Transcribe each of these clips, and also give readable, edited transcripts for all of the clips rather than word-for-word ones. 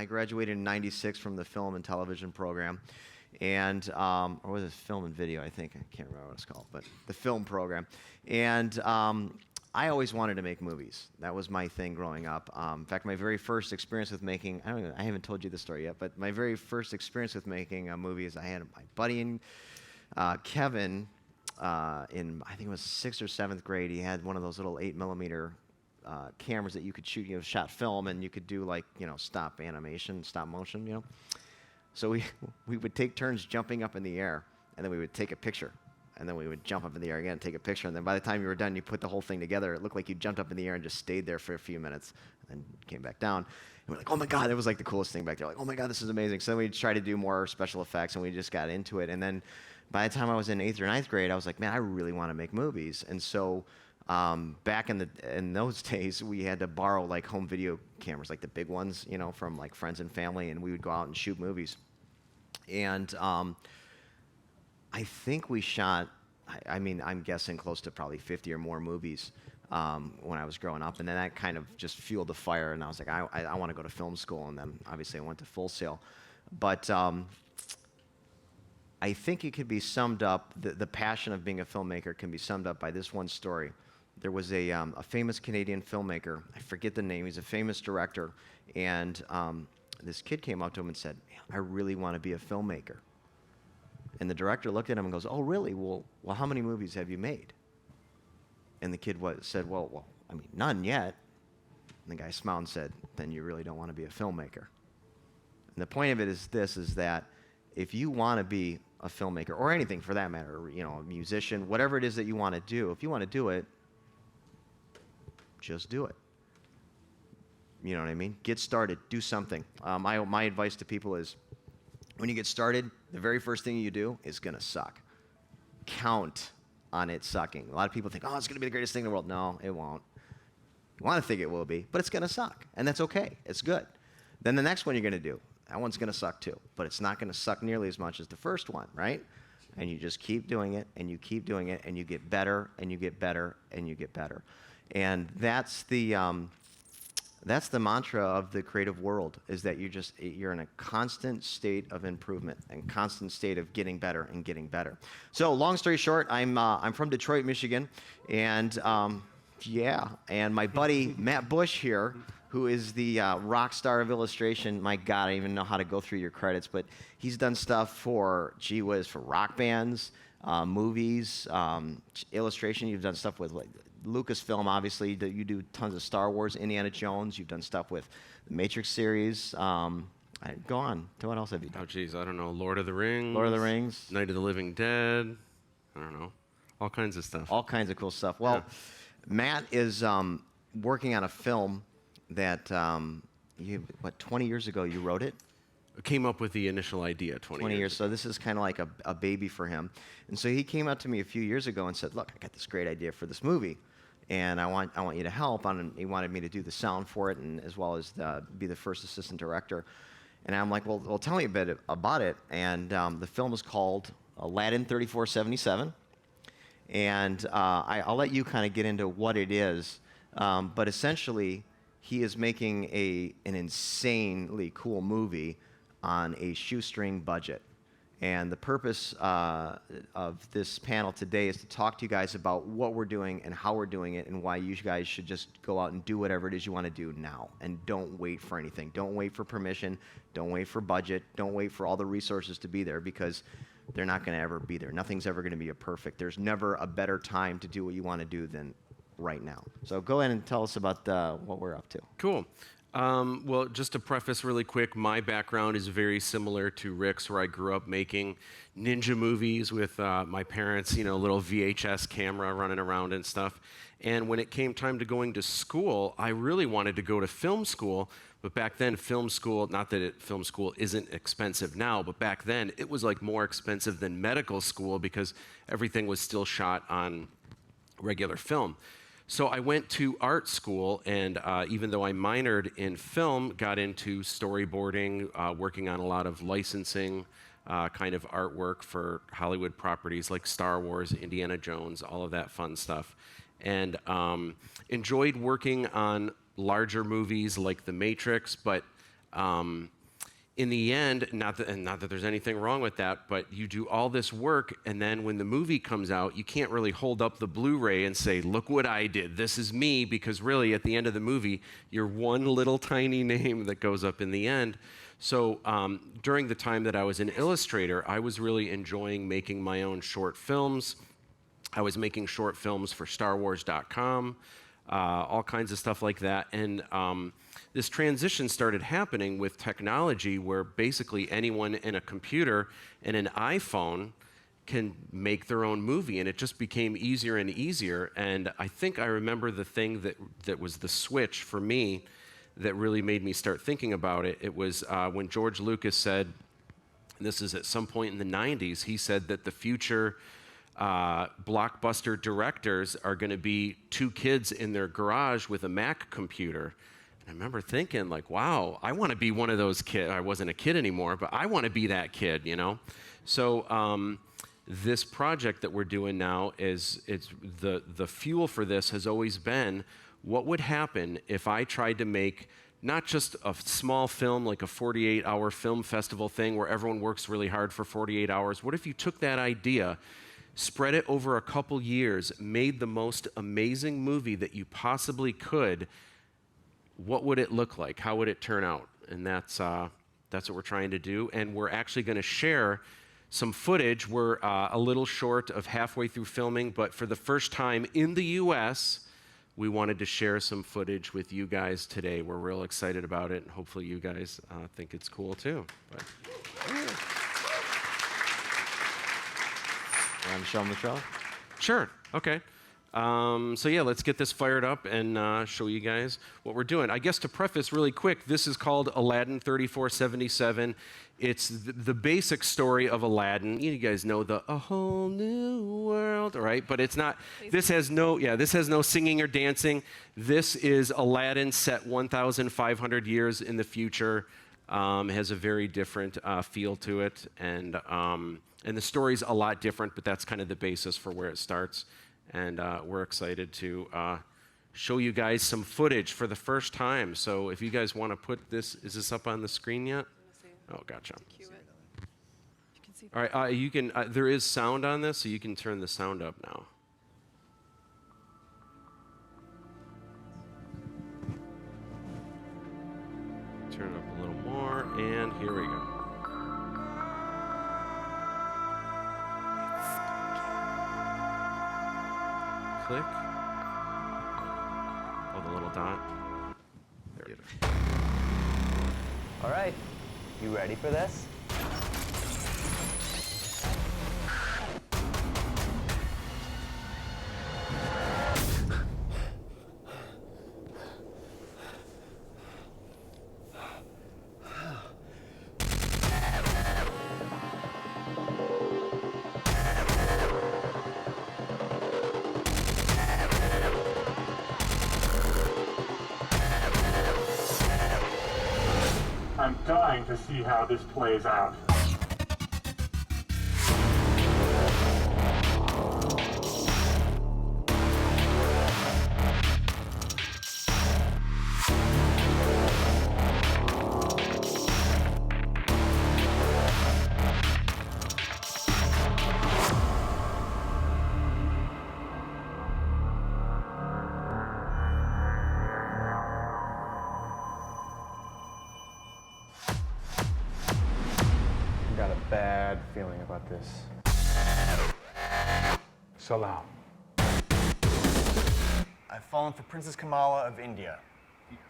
I graduated in '96 from the film and television program, and or was it film and video? I think I can't remember what it's called, but the film program. And I always wanted to make movies. That was my thing growing up. In fact, my very first experience with making, I haven't told you the story yet, but my very first experience with making a movie is I had my buddy Kevin in, I think it was 6th or 7th grade. He had one of those little 8mm cameras that you could shoot, shot film, and you could do like, stop animation, stop motion, So we would take turns jumping up in the air, and then we would take a picture. And then we would jump up in the air again, take a picture, and then by the time you were done, you put the whole thing together. It looked like you jumped up in the air and just stayed there for a few minutes, and then came back down. And we're like, oh my God, it was like the coolest thing back there. Like, oh my God, this is amazing. So then we'd try to do more special effects, and we just got into it. And then by the time I was in 8th or 9th grade, I was like, man, I really want to make movies. And so back in those days, we had to borrow like home video cameras, like the big ones, from like friends and family, and we would go out and shoot movies. And I think we shot, I'm guessing close to probably 50 or more movies when I was growing up. And then that kind of just fueled the fire. And I was like, I want to go to film school. And then obviously I went to Full Sail. But I think it could be summed up, the passion of being a filmmaker can be summed up by this one story. There was a famous Canadian filmmaker. I forget the name. He's a famous director. And this kid came up to him and said, I really want to be a filmmaker. And the director looked at him and goes, oh, really? Well, how many movies have you made? And the kid said, well, none yet. And the guy smiled and said, then you really don't want to be a filmmaker. And the point of it is this, is that if you want to be a filmmaker, or anything for that matter, a musician, whatever it is that you want to do, if you want to do it, just do it. You know what I mean? Get started, do something. My advice to people is, when you get started, the very first thing you do is going to suck. Count on it sucking. A lot of people think, oh, it's going to be the greatest thing in the world. No, it won't. You want to think it will be, but it's going to suck. And that's okay. It's good. Then the next one you're going to do, that one's going to suck too. But it's not going to suck nearly as much as the first one, right? And you just keep doing it, and you keep doing it, and you get better, and you get better, and you get better. And that's the mantra of the creative world, is that you're in a constant state of improvement and constant state of getting better and getting better. So long story short, I'm from Detroit, Michigan, and and my buddy Matt Busch here, who is the rock star of illustration. My God, I don't even know how to go through your credits, but he's done stuff for, for rock bands, movies, illustration. You've done stuff with like Lucasfilm, obviously. You do tons of Star Wars, Indiana Jones. You've done stuff with the Matrix series. Go on. What else have you done? Oh, geez, I don't know. Lord of the Rings. Lord of the Rings. Night of the Living Dead. I don't know. All kinds of stuff. All kinds of cool stuff. Well, yeah. Matt is working on a film that 20 years ago you wrote it? I came up with the initial idea 20 years. So this is kind of like a baby for him. And so he came up to me a few years ago and said, look, I got this great idea for this movie, and I want you to help. And he wanted me to do the sound for it, and as well as be the first assistant director. And I'm like, well, tell me a bit about it. And the film is called Aladdin 3477. And I'll let you kind of get into what it is. But essentially, he is making an insanely cool movie on a shoestring budget. And the purpose of this panel today is to talk to you guys about what we're doing and how we're doing it, and why you guys should just go out and do whatever it is you want to do now. And don't wait for anything. Don't wait for permission. Don't wait for budget. Don't wait for all the resources to be there, because they're not going to ever be there. Nothing's ever going to be perfect. There's never a better time to do what you want to do than right now. So go ahead and tell us about what we're up to. Cool. Well, just to preface really quick, my background is very similar to Rick's, where I grew up making ninja movies with my parents, little VHS camera running around and stuff. And when it came time to going to school, I really wanted to go to film school. But back then, film school, not that film school isn't expensive now, but back then it was like more expensive than medical school, because everything was still shot on regular film. So I went to art school, and even though I minored in film, got into storyboarding, working on a lot of licensing kind of artwork for Hollywood properties like Star Wars, Indiana Jones, all of that fun stuff. And enjoyed working on larger movies like The Matrix, but In the end, not that there's anything wrong with that, but you do all this work, and then when the movie comes out, you can't really hold up the Blu-ray and say, look what I did, this is me, because really at the end of the movie, you're one little tiny name that goes up in the end. So during the time that I was an illustrator, I was really enjoying making my own short films. I was making short films for StarWars.com, all kinds of stuff like that. And this transition started happening with technology where basically anyone in a computer and an iPhone can make their own movie, and it just became easier and easier. And I think I remember the thing that was the switch for me that really made me start thinking about it. It was when George Lucas said, and this is at some point in the 90s, he said that the future blockbuster directors are going to be two kids in their garage with a Mac computer. And I remember thinking, like, wow, I want to be one of those kids. I wasn't a kid anymore, but I want to be that kid, you know? So this project that we're doing now is the fuel for this has always been, what would happen if I tried to make not just a small film, like a 48-hour film festival thing where everyone works really hard for 48 hours? What if you took that idea, spread it over a couple years, made the most amazing movie that you possibly could? What would it look like? How would it turn out? And that's what we're trying to do. And we're actually going to share some footage. We're a little short of halfway through filming, but for the first time in the U.S., we wanted to share some footage with you guys today. We're real excited about it, and hopefully you guys think it's cool too. But, You want to show them the trailer? Sure, okay. So yeah, let's get this fired up and show you guys what we're doing. I guess to preface really quick, this is called Aladdin 3477. It's the basic story of Aladdin. You guys know the A Whole New World, right? But it's not, this has no singing or dancing. This is Aladdin set 1,500 years in the future. It has a very different feel to it. And the story's a lot different, but that's kind of the basis for where it starts. And we're excited to show you guys some footage for the first time. So if you guys want to put this, is this up on the screen yet? Oh, gotcha. All right, you can. There is sound on this, so you can turn the sound up now. Turn it up a little more, and here we go. Click. Oh, the little dot. There we go. All right, you ready for this? I'm dying to see how this plays out. Got a bad feeling about this. Salam. I've fallen for Princess Kamala of India.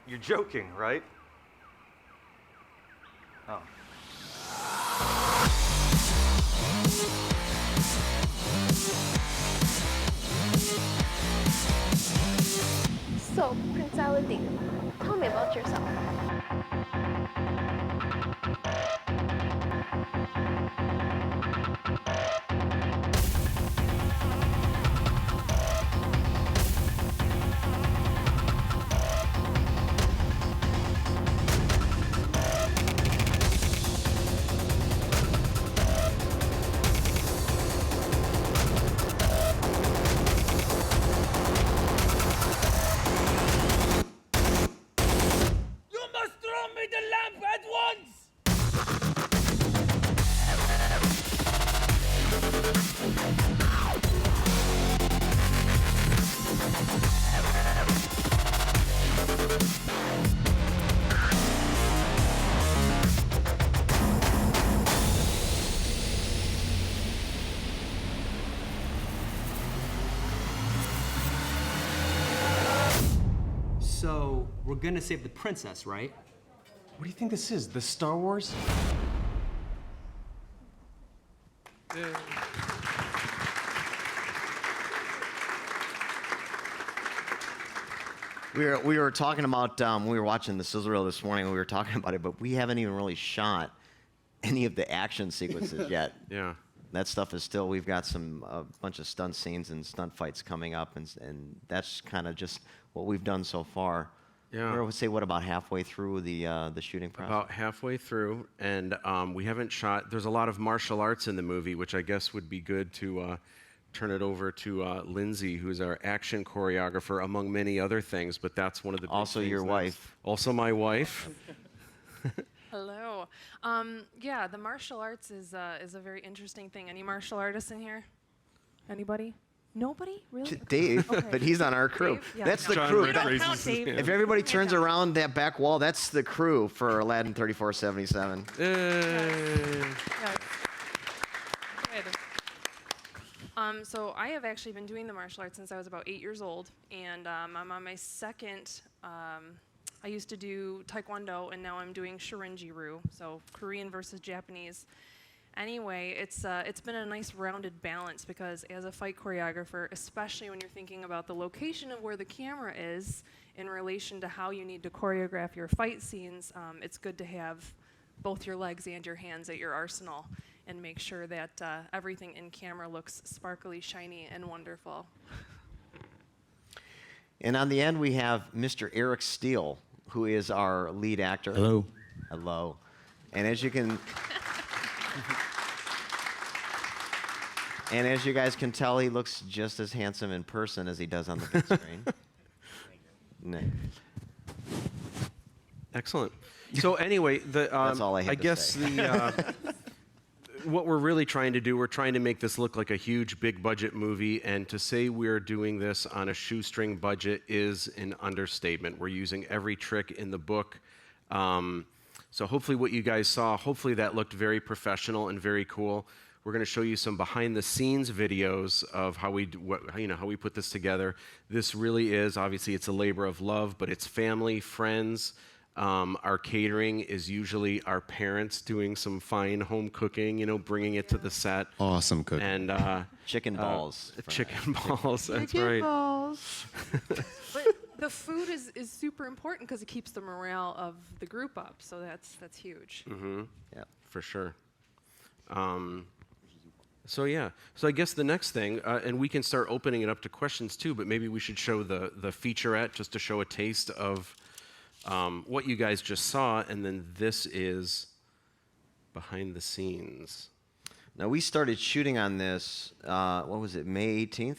You're joking, right? Oh. So, Prince Aladdin, tell me about yourself. You must we're gonna save the princess, right? What do you think this is? The Star Wars? We were talking about when we were watching the sizzle reel this morning. We were talking about it, but we haven't even really shot any of the action sequences yet. Yeah. That stuff is still. We've got a bunch of stunt scenes and stunt fights coming up, and that's kind of just what we've done so far. Yeah. I would say what about halfway through the shooting process? About halfway through, and we haven't shot. There's a lot of martial arts in the movie, which I guess would be good to turn it over to Lindsay, who's our action choreographer, among many other things. But that's one of the big Also things your that's- wife. Also my wife. Hello. Yeah, the martial arts is a very interesting thing. Any martial artists in here? Anybody? Nobody? Really? Dave, Okay. but he's on our crew. Dave? Yeah, That's no. the John crew. We don't Ritter count raises Dave. If everybody turns around that back wall, that's the crew for Aladdin 3477. Yay. Yeah. Good. So I have actually been doing the martial arts since I was about 8 years old, and I'm on my second. I used to do Taekwondo, and now I'm doing Shorinji-ryu, so Korean versus Japanese. Anyway, it's been a nice rounded balance because as a fight choreographer, especially when you're thinking about the location of where the camera is in relation to how you need to choreograph your fight scenes, it's good to have both your legs and your hands at your arsenal and make sure that everything in camera looks sparkly, shiny, and wonderful. And on the end, we have Mr. Eric Steele, who is our lead actor. Hello. Hello. And as you can... And as you guys can tell, he looks just as handsome in person as he does on the big screen. No. Excellent. So anyway, That's all I had to guess say. What we're really trying to do, we're trying to make this look like a huge, big budget movie, and to say we're doing this on a shoestring budget is an understatement. We're using every trick in the book. So hopefully what you guys saw, hopefully that looked very professional and very cool. We're going to show you some behind-the-scenes videos of how we put this together. This really is, obviously, it's a labor of love, but it's family, friends. Our catering is usually our parents doing some fine home cooking, bringing it to the set. Awesome cooking. And Chicken balls. chicken balls. That's Chicken right. balls. But the food is super important because it keeps the morale of the group up. So that's huge. Mm-hmm. Yeah, for sure. So I guess the next thing, and we can start opening it up to questions too, but maybe we should show the featurette just to show a taste of what you guys just saw, and then this is behind the scenes. Now, we started shooting on this, what was it, May 18th?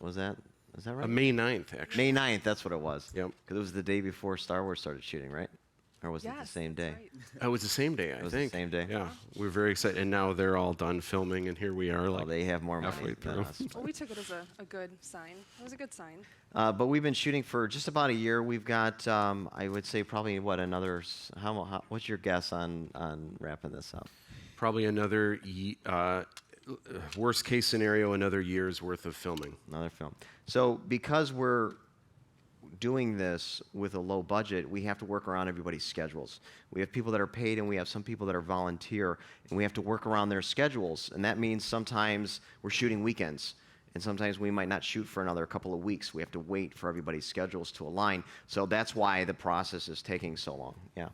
Is that right? May 9th, actually. May 9th, that's what it was. Yep. Because it was the day before Star Wars started shooting, right? Or was it the same day? Right. It was the same day, I It was think. the same day? Yeah, we were very excited, and now they're all done filming, and here we are. Well, they have more money halfway than through. us. Well, we took it as a good sign. It was a good sign. But we've been shooting for just about a year. We've got, I would say, probably another. What's your guess on wrapping this up? Probably another, worst case scenario, another year's worth of filming. Another film. So because we're doing this with a low budget, we have to work around everybody's schedules. We have people that are paid, and we have some people that are volunteer, and we have to work around their schedules. And that means sometimes we're shooting weekends, and sometimes we might not shoot for another couple of weeks. We have to wait for everybody's schedules to align. So that's why the process is taking so long. Yeah.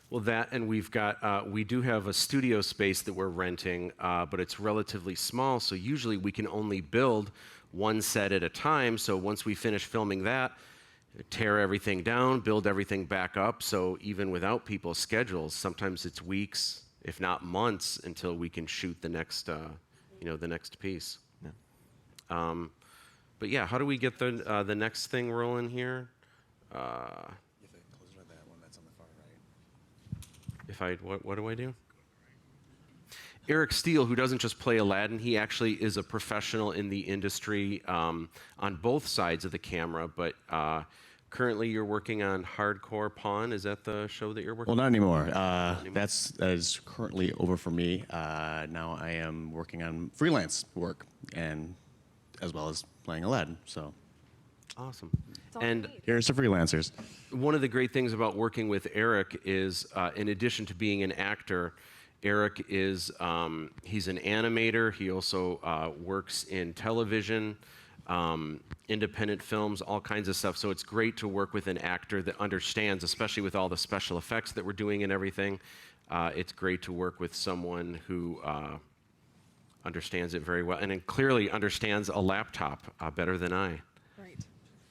Well, that, and we've got, we do have a studio space that we're renting, but it's relatively small, so usually we can only build one set at a time. So once we finish filming that, tear everything down, build everything back up. So even without people's schedules, sometimes it's weeks, if not months, until we can shoot the next, the next piece. Yeah. But yeah, how do we get the next thing rolling here? What do I do? Eric Steele, who doesn't just play Aladdin, he actually is a professional in the industry on both sides of the camera, but currently you're working on Hardcore Pawn. Is that the show that you're working on? Well, not anymore. That is currently over for me. Now I am working on freelance work, and as well as playing Aladdin. So Awesome. It's all And neat. Here's the freelancers. one of the great things about working with Eric is, in addition to being an actor, Eric is, he's an animator. He also works in television, independent films, all kinds of stuff. So it's great to work with an actor that understands, especially with all the special effects that we're doing and everything. It's great to work with someone who understands it very well and then clearly understands a laptop better than I. Right.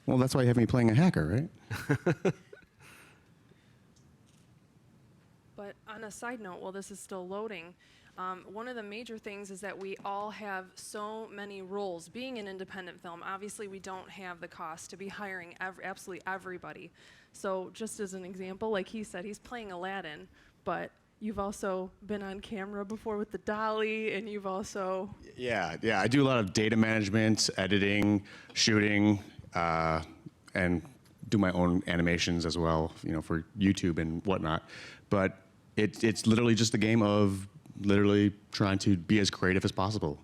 Well, that's why you have me playing a hacker, right? But on a side note, while this is still loading, one of the major things is that we all have so many roles. Being an independent film, obviously we don't have the cost to be hiring absolutely everybody. So just as an example, like he said, he's playing Aladdin, but you've also been on camera before with the dolly, and you've also... Yeah. I do a lot of data management, editing, shooting, and do my own animations as well, for YouTube and whatnot. But it's literally just a game of literally trying to be as creative as possible.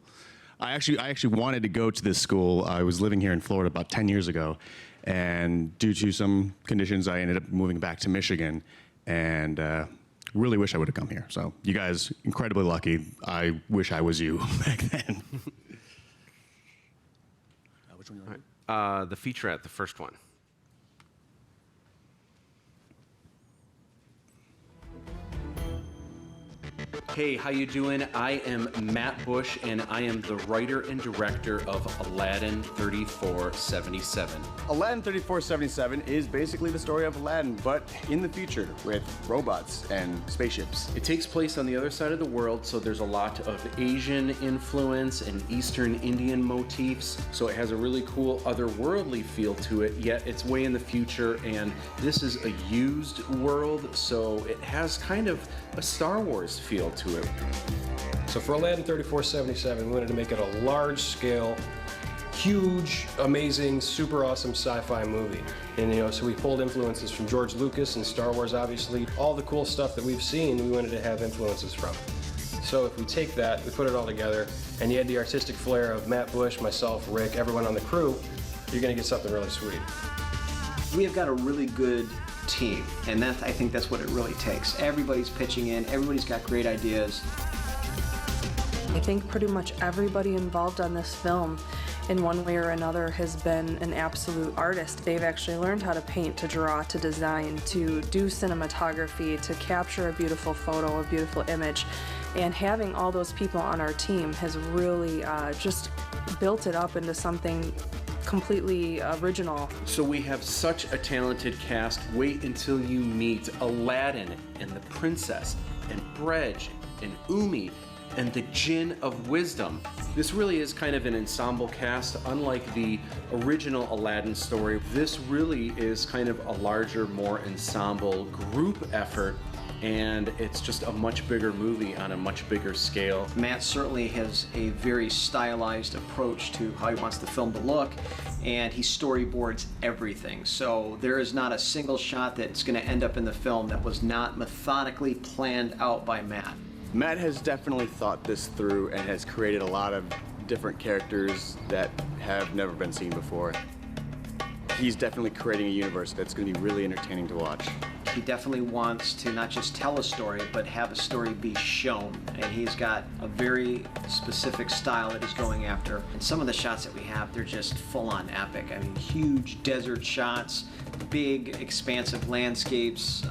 I actually wanted to go to this school. I was living here in Florida about 10 years ago, and due to some conditions, I ended up moving back to Michigan, and really wish I would have come here. So you guys, incredibly lucky. I wish I was you back then. Which one you want? The featurette, the first one. Hey, how you doing? I am Matt Busch, and I am the writer and director of Aladdin 3477. Aladdin 3477 is basically the story of Aladdin, but in the future with robots and spaceships. It takes place on the other side of the world, so there's a lot of Asian influence and Eastern Indian motifs, so it has a really cool otherworldly feel to it, yet it's way in the future, and this is a used world, so it has kind of a Star Wars feel to it. So for Aladdin 3477, we wanted to make it a large-scale, huge, amazing, super awesome sci-fi movie. And so we pulled influences from George Lucas and Star Wars, obviously. All the cool stuff that we've seen, we wanted to have influences from. So if we take that, we put it all together, and you add the artistic flair of Matt Busch, myself, Rick, everyone on the crew, you're gonna get something really sweet. We have got a really good team, and I think that's what it really takes. Everybody's pitching in, everybody's got great ideas. I think pretty much everybody involved on this film in one way or another has been an absolute artist. They've actually learned how to paint, to draw, to design, to do cinematography, to capture a beautiful photo, a beautiful image. And having all those people on our team has really just built it up into something completely original. So we have such a talented cast. Wait until you meet Aladdin and the princess and Brej and Umi and the Djinn of Wisdom. This really is kind of an ensemble cast. Unlike the original Aladdin story, this really is kind of a larger, more ensemble group effort, and it's just a much bigger movie on a much bigger scale. Matt certainly has a very stylized approach to how he wants the film to look, and he storyboards everything. So there is not a single shot that's going to end up in the film that was not methodically planned out by Matt. Matt has definitely thought this through and has created a lot of different characters that have never been seen before. He's definitely creating a universe that's going to be really entertaining to watch. He definitely wants to not just tell a story, but have a story be shown. And he's got a very specific style that he's going after. And some of the shots that we have, they're just full-on epic. I mean, huge desert shots, big, expansive landscapes,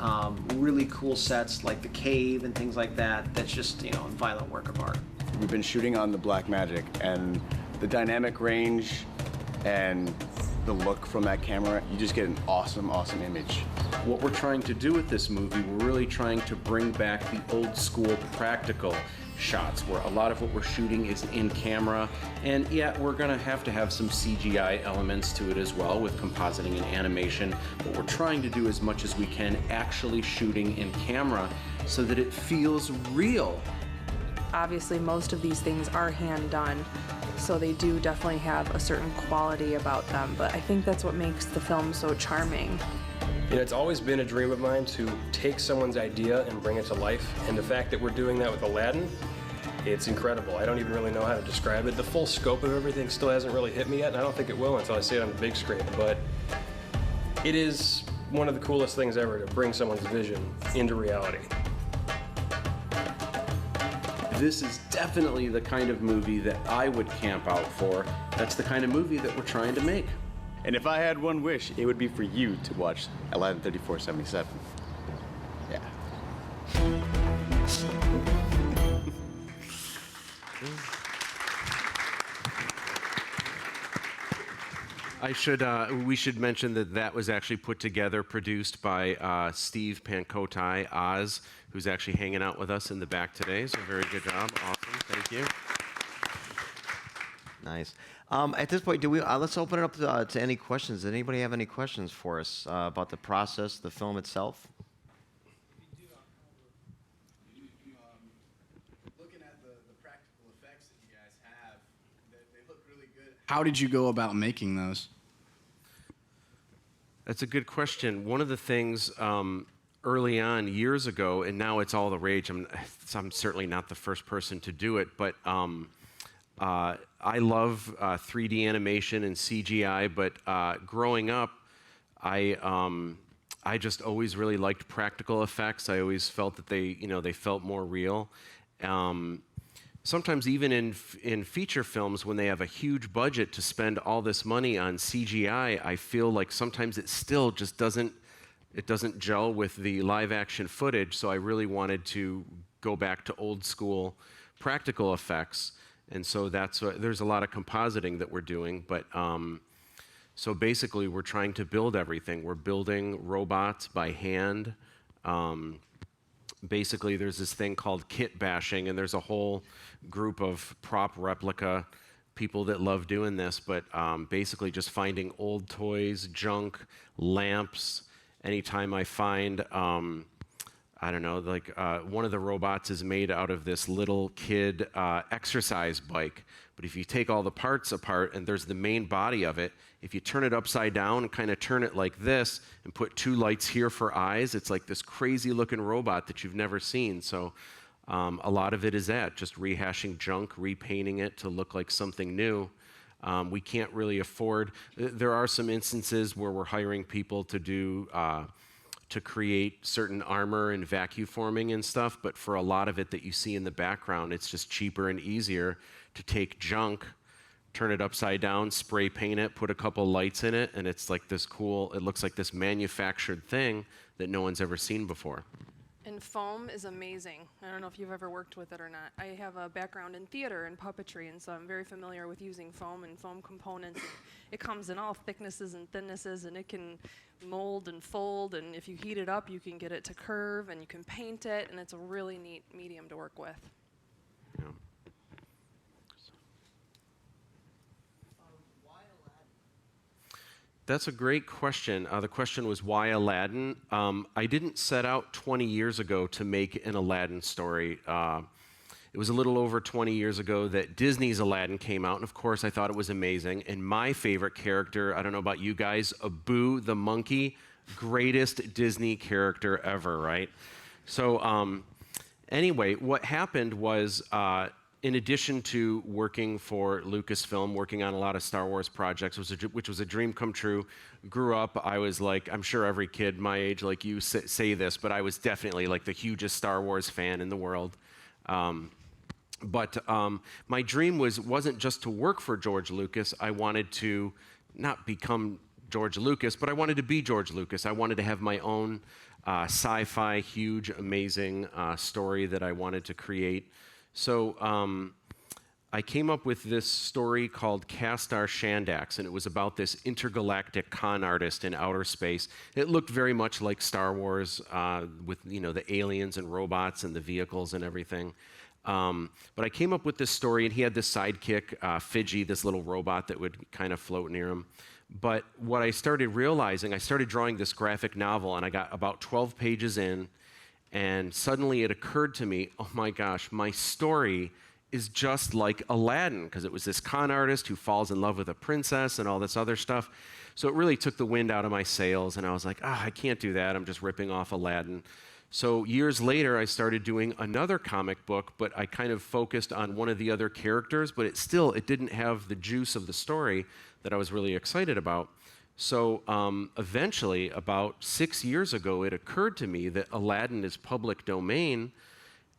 really cool sets like the cave and things like that. That's just, a violent work of art. We've been shooting on the Blackmagic, and the dynamic range and the look from that camera, you just get an awesome, awesome image. What we're trying to do with this movie, we're really trying to bring back the old school practical shots where a lot of what we're shooting is in camera, and yeah, we're gonna have to have some CGI elements to it as well with compositing and animation, but we're trying to do as much as we can actually shooting in camera so that it feels real. Obviously, most of these things are hand done, so they do definitely have a certain quality about them, but I think that's what makes the film so charming. It's always been a dream of mine to take someone's idea and bring it to life, and the fact that we're doing that with Aladdin, It's incredible. I don't even really know how to describe it. The full scope of everything still hasn't really hit me yet, and I don't think it will until I see it on the big screen. But it is one of the coolest things ever to bring someone's vision into reality. This is definitely the kind of movie that I would camp out for. That's the kind of movie that we're trying to make. And if I had one wish, it would be for you to watch Aladdin 3477. Yeah. We should mention that that was actually put together, produced by Steve Pankotai, Oz, who's actually hanging out with us in the back today. So very good job. Awesome. Thank you. Nice. At this point, let's open it up to any questions. Does anybody have any questions for us about the process, the film itself? Looking at the practical effects that you guys have, they look really good. How did you go about making those? That's a good question. One of the things early on, years ago, and now it's all the rage. I'm certainly not the first person to do it, but I love 3D animation and CGI. But growing up, I just always really liked practical effects. I always felt that they felt more real. Sometimes even in feature films, when they have a huge budget to spend all this money on CGI, I feel like sometimes it still just doesn't gel with the live action footage. So I really wanted to go back to old school practical effects. And so there's a lot of compositing that we're doing. But so basically we're trying to build everything. We're building robots by hand. Basically, there's this thing called kit bashing, and there's a whole group of prop replica people that love doing this, but basically just finding old toys, junk, lamps. Anytime I find, I don't know, like one of the robots is made out of this little kid exercise bike, but if you take all the parts apart and there's the main body of it, if you turn it upside down and kind of turn it like this and put two lights here for eyes, it's like this crazy looking robot that you've never seen. So a lot of it is that, just rehashing junk, repainting it to look like something new. We can't really afford, there are some instances where we're hiring people to do, to create certain armor and vacuum forming and stuff, but for a lot of it that you see in the background, it's just cheaper and easier to take junk, turn it upside down, spray paint it, put a couple lights in it, and it's like this cool, it looks like this manufactured thing that no one's ever seen before. And foam is amazing. I don't know if you've ever worked with it or not. I have a background in theater and puppetry, and so I'm very familiar with using foam and foam components. It comes in all thicknesses and thinnesses, and it can mold and fold, and if you heat it up, you can get it to curve, and you can paint it, and it's a really neat medium to work with. Yeah. That's a great question. The question was, why Aladdin? I didn't set out 20 years ago to make an Aladdin story. It was a little over 20 years ago that Disney's Aladdin came out, and of course I thought it was amazing. And my favorite character, I don't know about you guys, Abu the monkey, greatest Disney character ever, right? So anyway, what happened was, in addition to working for Lucasfilm, working on a lot of Star Wars projects, which was a dream come true, grew up, I was like, I'm sure every kid my age like you say this, but I was definitely like the hugest Star Wars fan in the world. But my dream wasn't just to work for George Lucas. I wanted to not become George Lucas, but I wanted to be George Lucas. I wanted to have my own sci-fi, huge, amazing story that I wanted to create. So I came up with this story called Castar Shandax, and it was about this intergalactic con artist in outer space. It looked very much like Star Wars with the aliens and robots and the vehicles and everything. But I came up with this story, and he had this sidekick, Fidgy, this little robot that would kind of float near him. But what I started realizing, I started drawing this graphic novel, and I got about 12 pages in, and suddenly it occurred to me, oh my gosh, my story is just like Aladdin, because it was this con artist who falls in love with a princess and all this other stuff. So it really took the wind out of my sails, and I was like, I can't do that. I'm just ripping off Aladdin. So years later, I started doing another comic book, but I kind of focused on one of the other characters, but it didn't have the juice of the story that I was really excited about. So eventually, about 6 years ago, it occurred to me that Aladdin is public domain.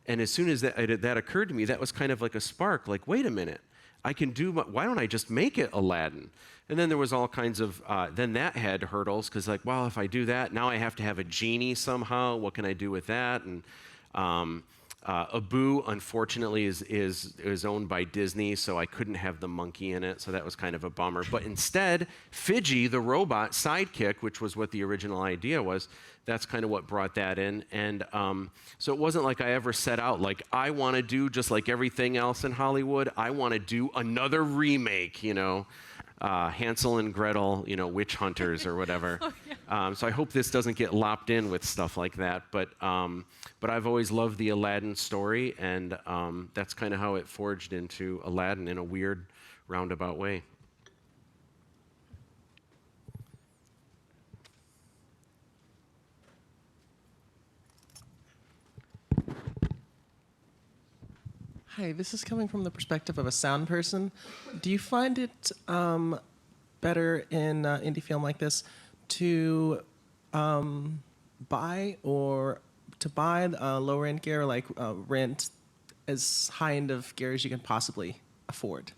And as soon as that occurred to me, that was kind of like a spark, like, wait a minute, I can do, why don't I just make it Aladdin? And then there was all kinds of, then that had hurdles, because like, well, if I do that, now I have to have a genie somehow. What can I do with that? And Abu, unfortunately, is owned by Disney, so I couldn't have the monkey in it, so that was kind of a bummer. But instead, Fidgy, the robot sidekick, which was what the original idea was, that's kind of what brought that in. And so it wasn't like I ever set out, like, I want to do, just like everything else in Hollywood, I want to do another remake, you know, Hansel and Gretel, you know, witch hunters or whatever. So I hope this doesn't get lopped in with stuff like that. But I've always loved the Aladdin story, and that's kind of how it forged into Aladdin in a weird, roundabout way. Hi, this is coming from the perspective of a sound person. Do you find it better in indie film like this to buy lower end gear, like rent as high end of gear as you can possibly afford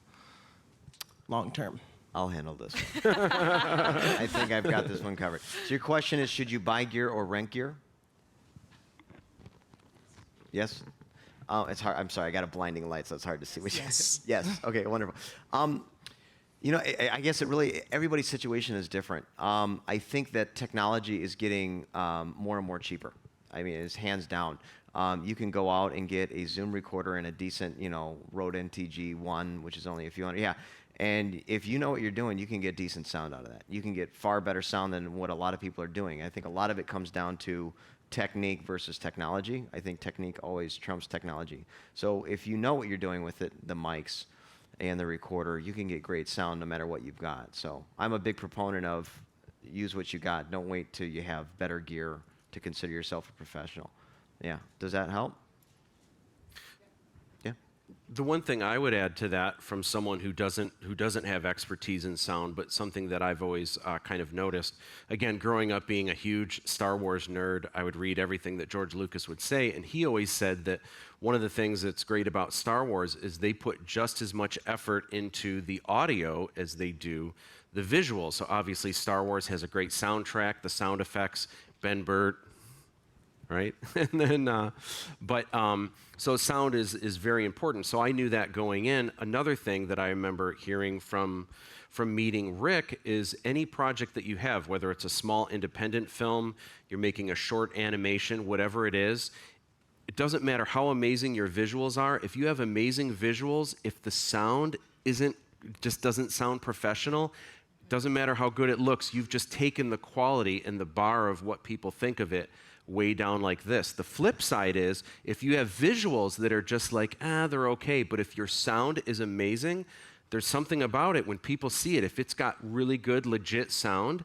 long term? I'll handle this one. I think I've got this one covered. So your question is, should you buy gear or rent gear? Yes? Oh, it's hard. I'm sorry. I got a blinding light, so it's hard to see. Yes. Yes. Okay. Wonderful. You know, I guess everybody's situation is different. I think that technology is getting more and more cheaper. I mean, it's hands down. You can go out and get a Zoom recorder and a decent, you know, Rode NTG1, which is only a few hundred. Yeah. And if you know what you're doing, you can get decent sound out of that. You can get far better sound than what a lot of people are doing. I think a lot of it comes down to technique versus technology. I think technique always trumps technology. So if you know what you're doing with it, the mics and the recorder, you can get great sound no matter what you've got. So I'm a big proponent of use what you got. Don't wait till you have better gear to consider yourself a professional. Yeah. Does that help? The one thing I would add to that from someone who doesn't have expertise in sound, but something that I've always kind of noticed, again, growing up being a huge Star Wars nerd, I would read everything that George Lucas would say, and he always said that one of the things that's great about Star Wars is they put just as much effort into the audio as they do the visuals. So obviously Star Wars has a great soundtrack, the sound effects, Ben Burt, right? And then, so sound is very important. So I knew that going in. Another thing that I remember hearing from meeting Rick is any project that you have, whether it's a small independent film, you're making a short animation, whatever it is, it doesn't matter how amazing your visuals are. If you have amazing visuals, if the sound just doesn't sound professional, doesn't matter how good it looks, you've just taken the quality and the bar of what people think of it way down like this. The flip side is, if you have visuals that are just like, they're okay, but if your sound is amazing, there's something about it when people see it. If it's got really good, legit sound,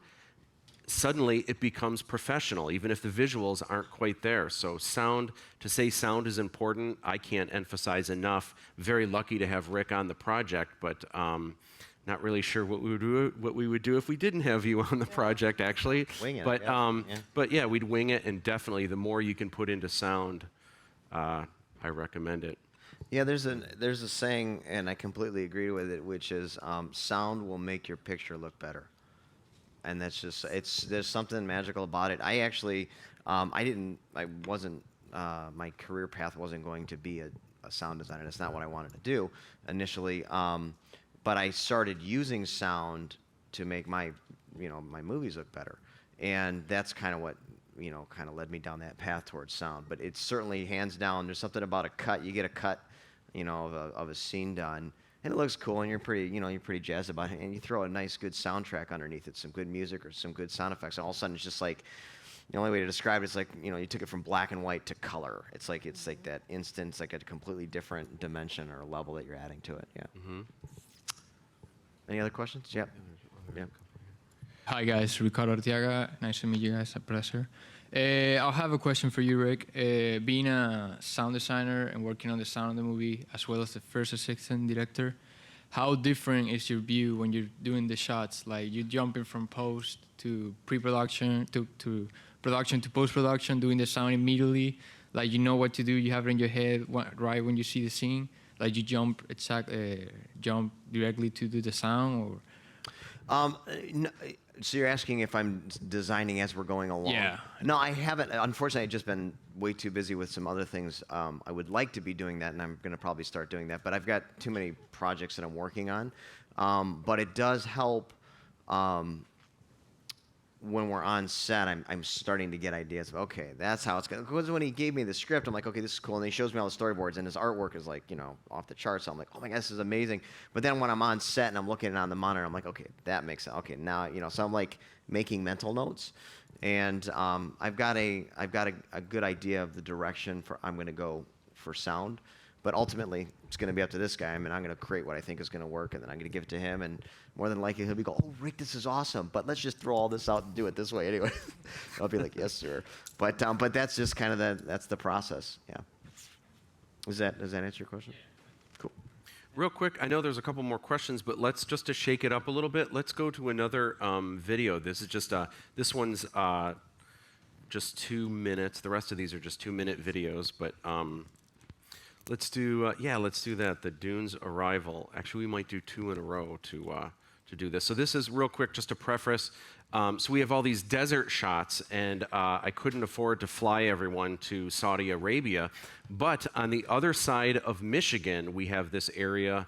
suddenly it becomes professional, even if the visuals aren't quite there. So to say sound is important, I can't emphasize enough. Very lucky to have Rick on the project, but not really sure what we would do if we didn't have you on the project, actually. Wing it. But yeah, we'd wing it, and definitely the more you can put into sound, I recommend it. Yeah, there's a saying, and I completely agree with it, which is sound will make your picture look better. And that's just, there's something magical about it. I actually, my career path wasn't going to be a sound designer. That's not what I wanted to do initially. But I started using sound to make my movies look better. And that's kind of what, kind of led me down that path towards sound. But it's certainly, hands down, there's something about a cut. You get a cut, of a scene done, and it looks cool, and you're pretty jazzed about it. And you throw a nice, good soundtrack underneath it, some good music or some good sound effects, and all of a sudden it's just like, the only way to describe it is like, you took it from black and white to color. It's like that instant, it's like a completely different dimension or level that you're adding to it. Yeah. Mm-hmm. Any other questions? Yep. Hi guys, Ricardo Arteaga. Nice to meet you guys. A pleasure. I'll have a question for you, Rick. Being a sound designer and working on the sound of the movie, as well as the first assistant director, how different is your view when you're doing the shots? Like you jumping from post to pre-production to production to post-production, doing the sound immediately. Like you know what to do, you have it in your head right when you see the scene. Like you jump directly to do the sound, or? No, so you're asking if I'm designing as we're going along? Yeah. No, I haven't. Unfortunately, I've just been way too busy with some other things. I would like to be doing that, and I'm going to probably start doing that. But I've got too many projects that I'm working on. But it does help when we're on set. I'm starting to get ideas of, okay, that's how it's going to. Because when he gave me the script, I'm like, okay, this is cool. And he shows me all the storyboards, and his artwork is like, off the charts. So I'm like, oh my God, this is amazing. But then when I'm on set and I'm looking at it on the monitor, I'm like, okay, that makes sense. Okay, now, so I'm like making mental notes. And I've got a good idea of the direction I'm going to go for sound. But ultimately, it's going to be up to this guy. I mean, I'm going to create what I think is going to work, and then I'm going to give it to him. And more than likely, he'll be go, oh, Rick, this is awesome. But let's just throw all this out and do it this way anyway. I'll be like, yes, sir. But that's just kind of that's the process. Yeah. Does that answer your question? Cool. Real quick, I know there's a couple more questions, but let's just to shake it up a little bit. Let's go to another video. This is just this one's just 2 minutes. The rest of these are just 2-minute videos, but. Let's do that. The Dunes Arrival. Actually, we might do 2 in a row to do this. So this is real quick, just a preface. So we have all these desert shots, and I couldn't afford to fly everyone to Saudi Arabia. But on the other side of Michigan, we have this area.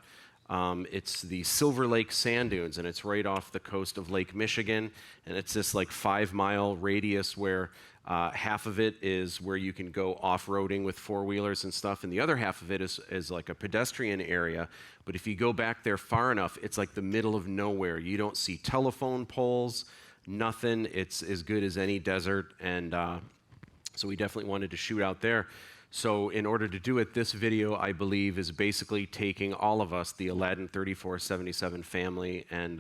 It's the Silver Lake Sand Dunes, and it's right off the coast of Lake Michigan. And it's this like 5-mile radius where half of it is where you can go off-roading with four-wheelers and stuff, and the other half of it is like a pedestrian area. But if you go back there far enough, it's like the middle of nowhere. You don't see telephone poles, nothing. It's as good as any desert, and so we definitely wanted to shoot out there. So in order to do it, this video, I believe, is basically taking all of us, the Aladdin 3477 family, and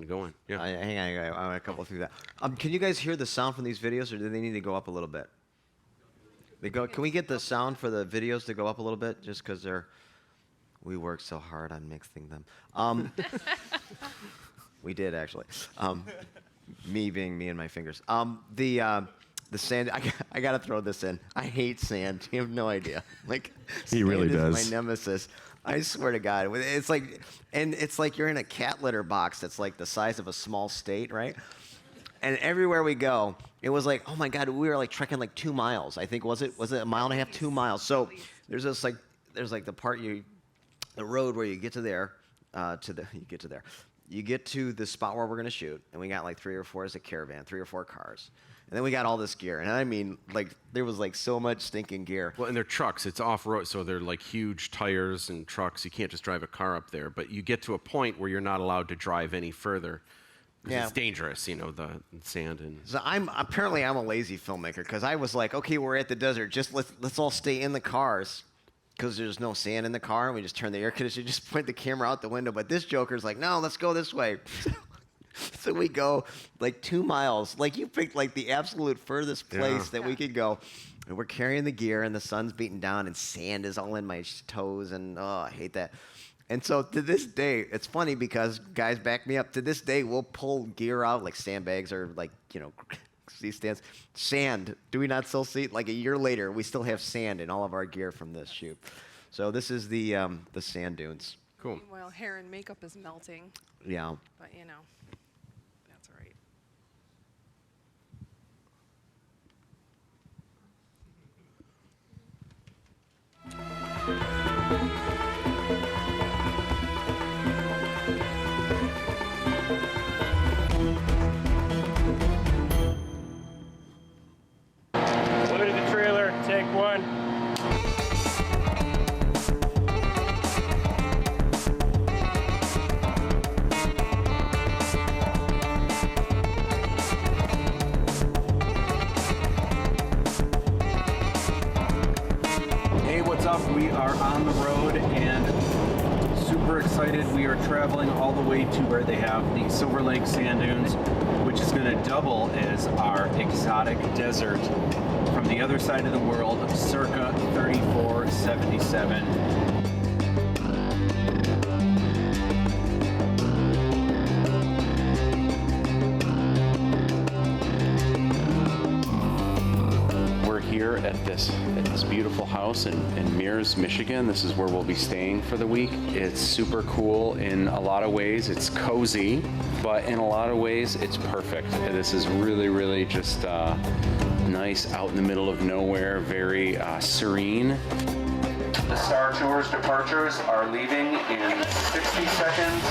going. Yeah. Hang on, I want to couple through that. Can you guys hear the sound from these videos, or do they need to go up a little bit? Can we get the sound for the videos to go up a little bit, just because we worked so hard on mixing them. We did, actually. Me being me and my fingers. The sand, I got to throw this in. I hate sand. You have no idea. Like, he really does. Sand is my nemesis. I swear to God. It's like you're in a cat litter box that's like the size of a small state, right? And everywhere we go, it was like, oh my God, we were like trekking like 2 miles. I think, was it 1.5 miles, 2 miles? So there's this like, the part the road where you get to there, you get to the spot where we're going to shoot, and we got like 3 or 4 as a caravan, 3 or 4 cars. And then we got all this gear. And I mean, like, there was like so much stinking gear. Well, and they're trucks. It's off-road, so they're like huge tires and trucks. You can't just drive a car up there. But you get to a point where you're not allowed to drive any further. Yeah. It's dangerous, the sand. And so I'm a lazy filmmaker, because I was like, okay, we're at the desert. Just let's all stay in the cars, because there's no sand in the car. And we just turn the air conditioner, just point the camera out the window. But this joker's like, no, let's go this way. So we go like 2 miles. Like, you picked like the absolute furthest place that we could go. And we're carrying the gear, and the sun's beating down, and sand is all in my toes, and I hate that. And so to this day, it's funny because, guys, back me up. To this day, we'll pull gear out, like sandbags or like, C-stands. Sand. Do we not still see, like a year later, we still have sand in all of our gear from this shoot. So this is the sand dunes. Cool. Meanwhile, hair and makeup is melting. Yeah. But, that's all right. Loaded the trailer, take 1. We are on the road and super super excited. We are traveling all the way to where they have the Silver Lake sand dunes, which is going to double as our exotic desert from the other side of the world, circa 3477. Here at this beautiful house in Viers, Michigan. This is where we'll be staying for the week. It's super cool in a lot of ways. It's cozy, but in a lot of ways, it's perfect. This is really, really just nice out in the middle of nowhere, very serene. The Star Tours departures are leaving in 60 seconds.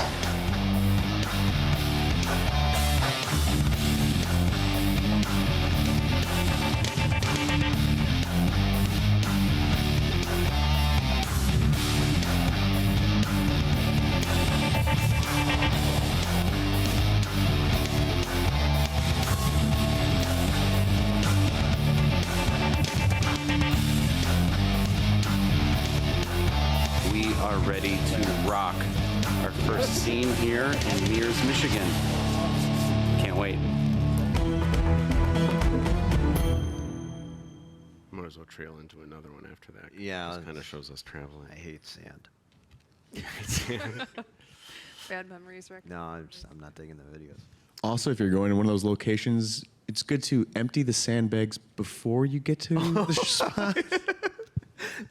Ready to rock our first scene here in Viers, Michigan. Can't wait. Might as well trail into another one after that. Yeah. This kind of shows us traveling. I hate sand. Bad memories, Rick. No, I'm not digging the videos. Also, if you're going to one of those locations, it's good to empty the sandbags before you get to the spot.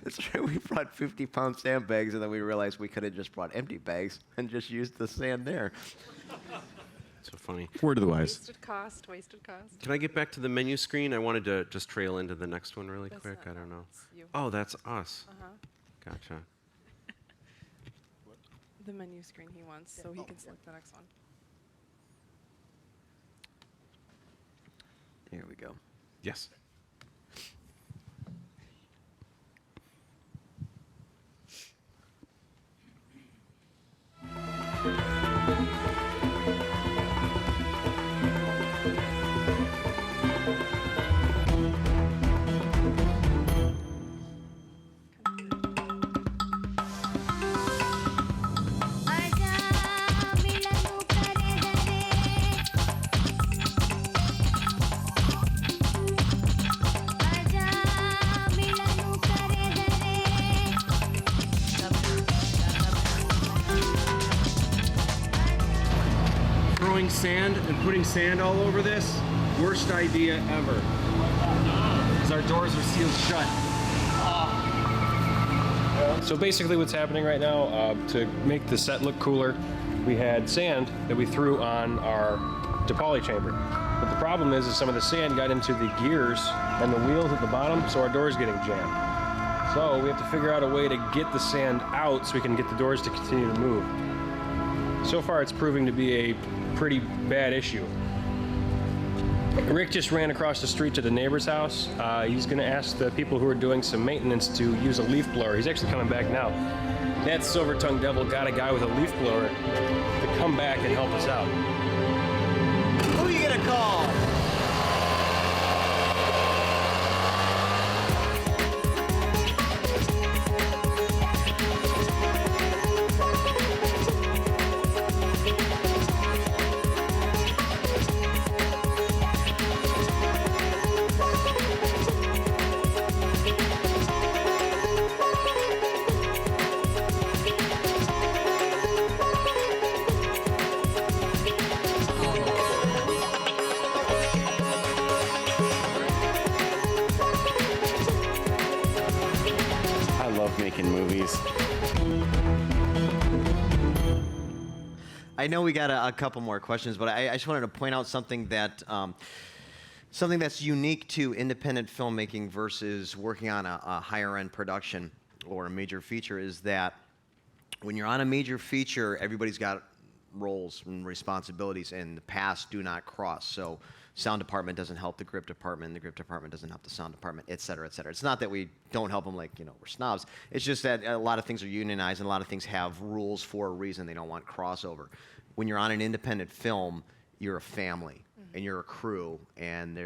That's right. We brought 50-pound sandbags, and then we realized we could have just brought empty bags and just used the sand there. So funny. Word of the wise. Wasted cost, wasted cost. Can I get back to the menu screen? I wanted to just trail into the next one really quick. I don't know. You. Oh, that's us. Uh-huh. Gotcha. The menu screen he wants, so he can select the next one. Here we go. Yes. Throwing sand and putting sand all over this, worst idea ever. Because our doors are sealed shut. So basically what's happening right now, to make the set look cooler, we had sand that we threw on our DePauli chamber. But the problem is some of the sand got into the gears and the wheels at the bottom, so our door's getting jammed. So we have to figure out a way to get the sand out so we can get the doors to continue to move. So far it's proving to be a pretty bad issue. Rick just ran across the street to the neighbor's house. He's going to ask the people who are doing some maintenance to use a leaf blower. He's actually coming back now. That silver-tongued devil got a guy with a leaf blower to come back and help us out. Who are you going to call? Making movies. I know we got a couple more questions, but I just wanted to point out something that something that's unique to independent filmmaking versus working on a higher-end production or a major feature is that when you're on a major feature, everybody's got roles and responsibilities, and the paths do not cross. So sound department doesn't help the grip department, the grip department doesn't help the sound department, et cetera, et cetera. It's not that we don't help them like, we're snobs. It's just that a lot of things are unionized and a lot of things have rules for a reason. They don't want crossover. When you're on an independent film, you're a family and you're a crew, and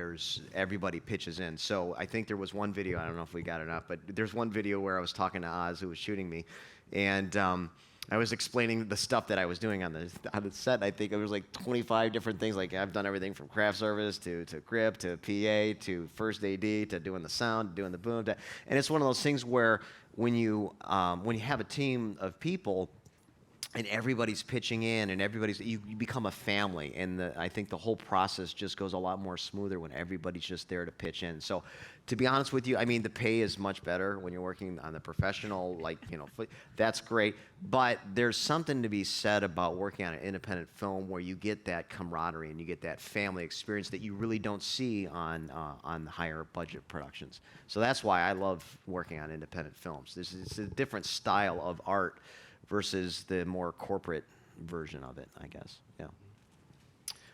everybody pitches in. So I think there was one video, I don't know if we got it up, but there's one video where I was talking to Oz, who was shooting me, and I was explaining the stuff that I was doing on the set. I think it was like 25 different things. Like I've done everything from craft service to grip to PA to first AD to doing the sound, doing the boom. And it's one of those things where when you have a team of people and everybody's pitching in and you become a family, and I think the whole process just goes a lot more smoother when everybody's just there to pitch in. So to be honest with you, I mean, the pay is much better when you're working on the professional, like, that's great, but there's something to be said about working on an independent film where you get that camaraderie and you get that family experience that you really don't see on higher budget productions. So that's why I love working on independent films. It's a different style of art versus the more corporate version of it, I guess. Yeah.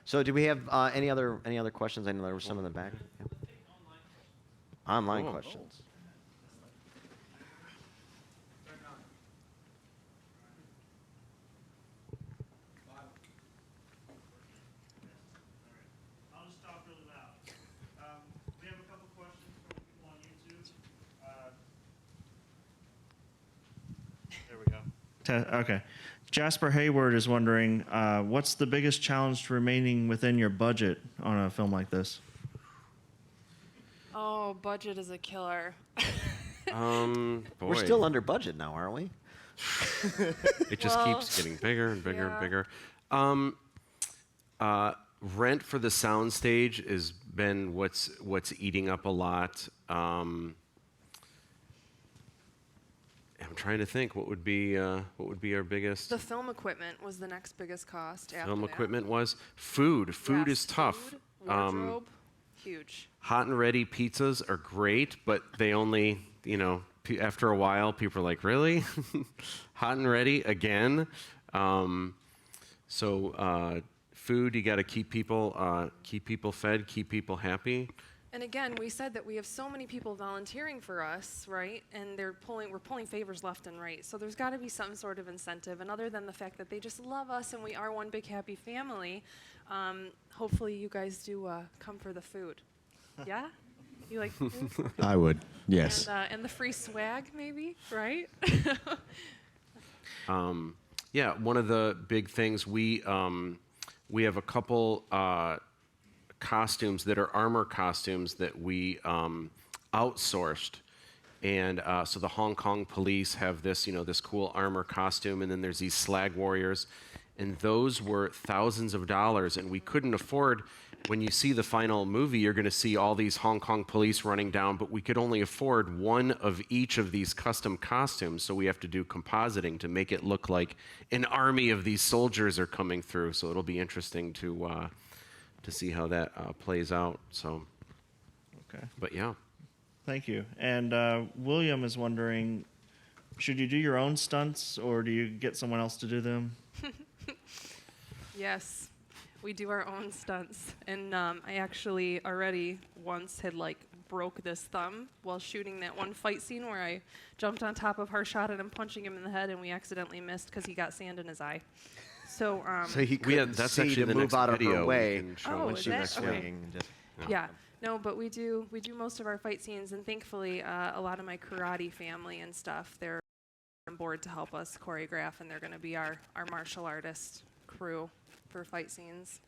So do we have any other questions? I know there were some in the back. Yeah. Online questions. I'll just talk really loud. We have a couple questions from people on YouTube. There we go. Okay. Jasper Hayward is wondering, what's the biggest challenge to remaining within your budget on a film like this? Oh, budget is a killer. Boy. We're still under budget now, aren't we? It just keeps getting bigger and bigger and bigger. Rent for the soundstage has been what's eating up a lot. I'm trying to think what would be our biggest. The film equipment was the next biggest cost. After Film that. equipment was food. Food is tough. Food, wardrobe, huge. Hot and ready pizzas are great, but they only, after a while, people are like, really? Hot and ready again? So food, you got to keep people fed, keep people happy. And again, we said that we have so many people volunteering for us, right? And we're pulling favors left and right. So there's got to be some sort of incentive. And other than the fact that they just love us and we are one big happy family, hopefully you guys do come for the food. Yeah? You like food? I would, yes. And the free swag, maybe, right? Yeah, one of the big things, we have a couple costumes that are armor costumes that we outsourced. And so the Hong Kong police have this, this cool armor costume, and then there's these slag warriors. And those were thousands of dollars, and we couldn't afford, when you see the final movie, you're going to see all these Hong Kong police running down, but we could only afford one of each of these custom costumes, so we have to do compositing to make it look like an army of these soldiers are coming through. So it'll be interesting to see how that plays out. So, okay. But yeah. Thank you. And William is wondering, should you do your own stunts, or do you get someone else to do them? Yes, we do our own stunts. And I actually already once had broke this thumb while shooting that one fight scene where I jumped on top of Harshad and I'm punching him in the head, and we accidentally missed because he got sand in his eye. So he couldn't see to move out of her way when she was swinging. Yeah. No, but we do most of our fight scenes, and thankfully a lot of my karate family and stuff, they're on board to help us choreograph, and they're going to be our martial artist crew for fight scenes.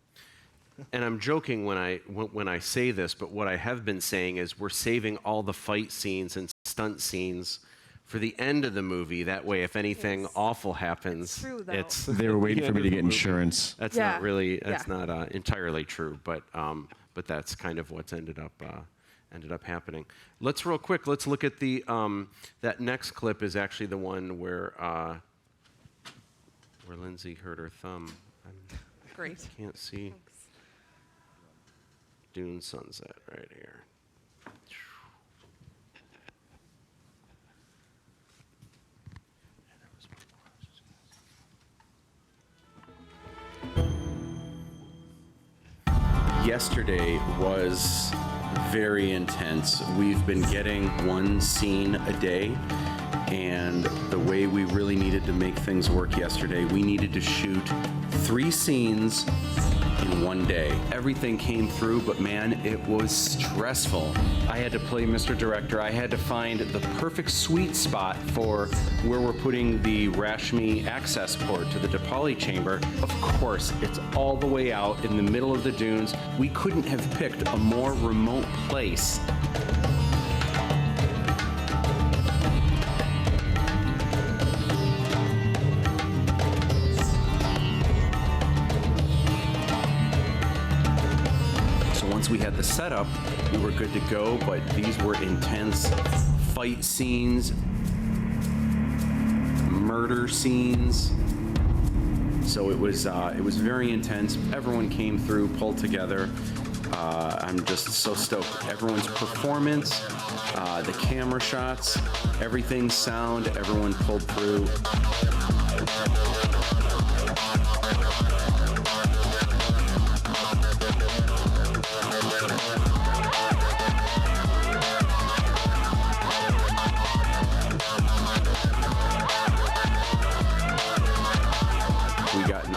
And I'm joking when I say this, but what I have been saying is we're saving all the fight scenes and stunt scenes for the end of the movie. That way, if anything awful happens, true, though. They were waiting for me to get insurance. That's not really. That's not entirely true, but that's kind of what's ended up happening. Let's look at the that next clip is actually the one where Lindsay hurt her thumb. Great. Can't see. Thanks. Dune Sunset right here. Yesterday was very intense. We've been getting one scene a day, and the way we really needed to make things work yesterday, we needed to shoot 3 scenes in one day. Everything came through, but man, it was stressful. I had to play Mr. Director. I had to find the perfect sweet spot for where we're putting the Rashmi access port to the DePauli chamber. Of course, it's all the way out in the middle of the dunes. We couldn't have picked a more remote place. Once we had the setup, we were good to go, but these were intense fight scenes, murder scenes. So it was very intense. Everyone came through, pulled together. I'm just so stoked. Everyone's performance, the camera shots, everything, sound, everyone pulled through.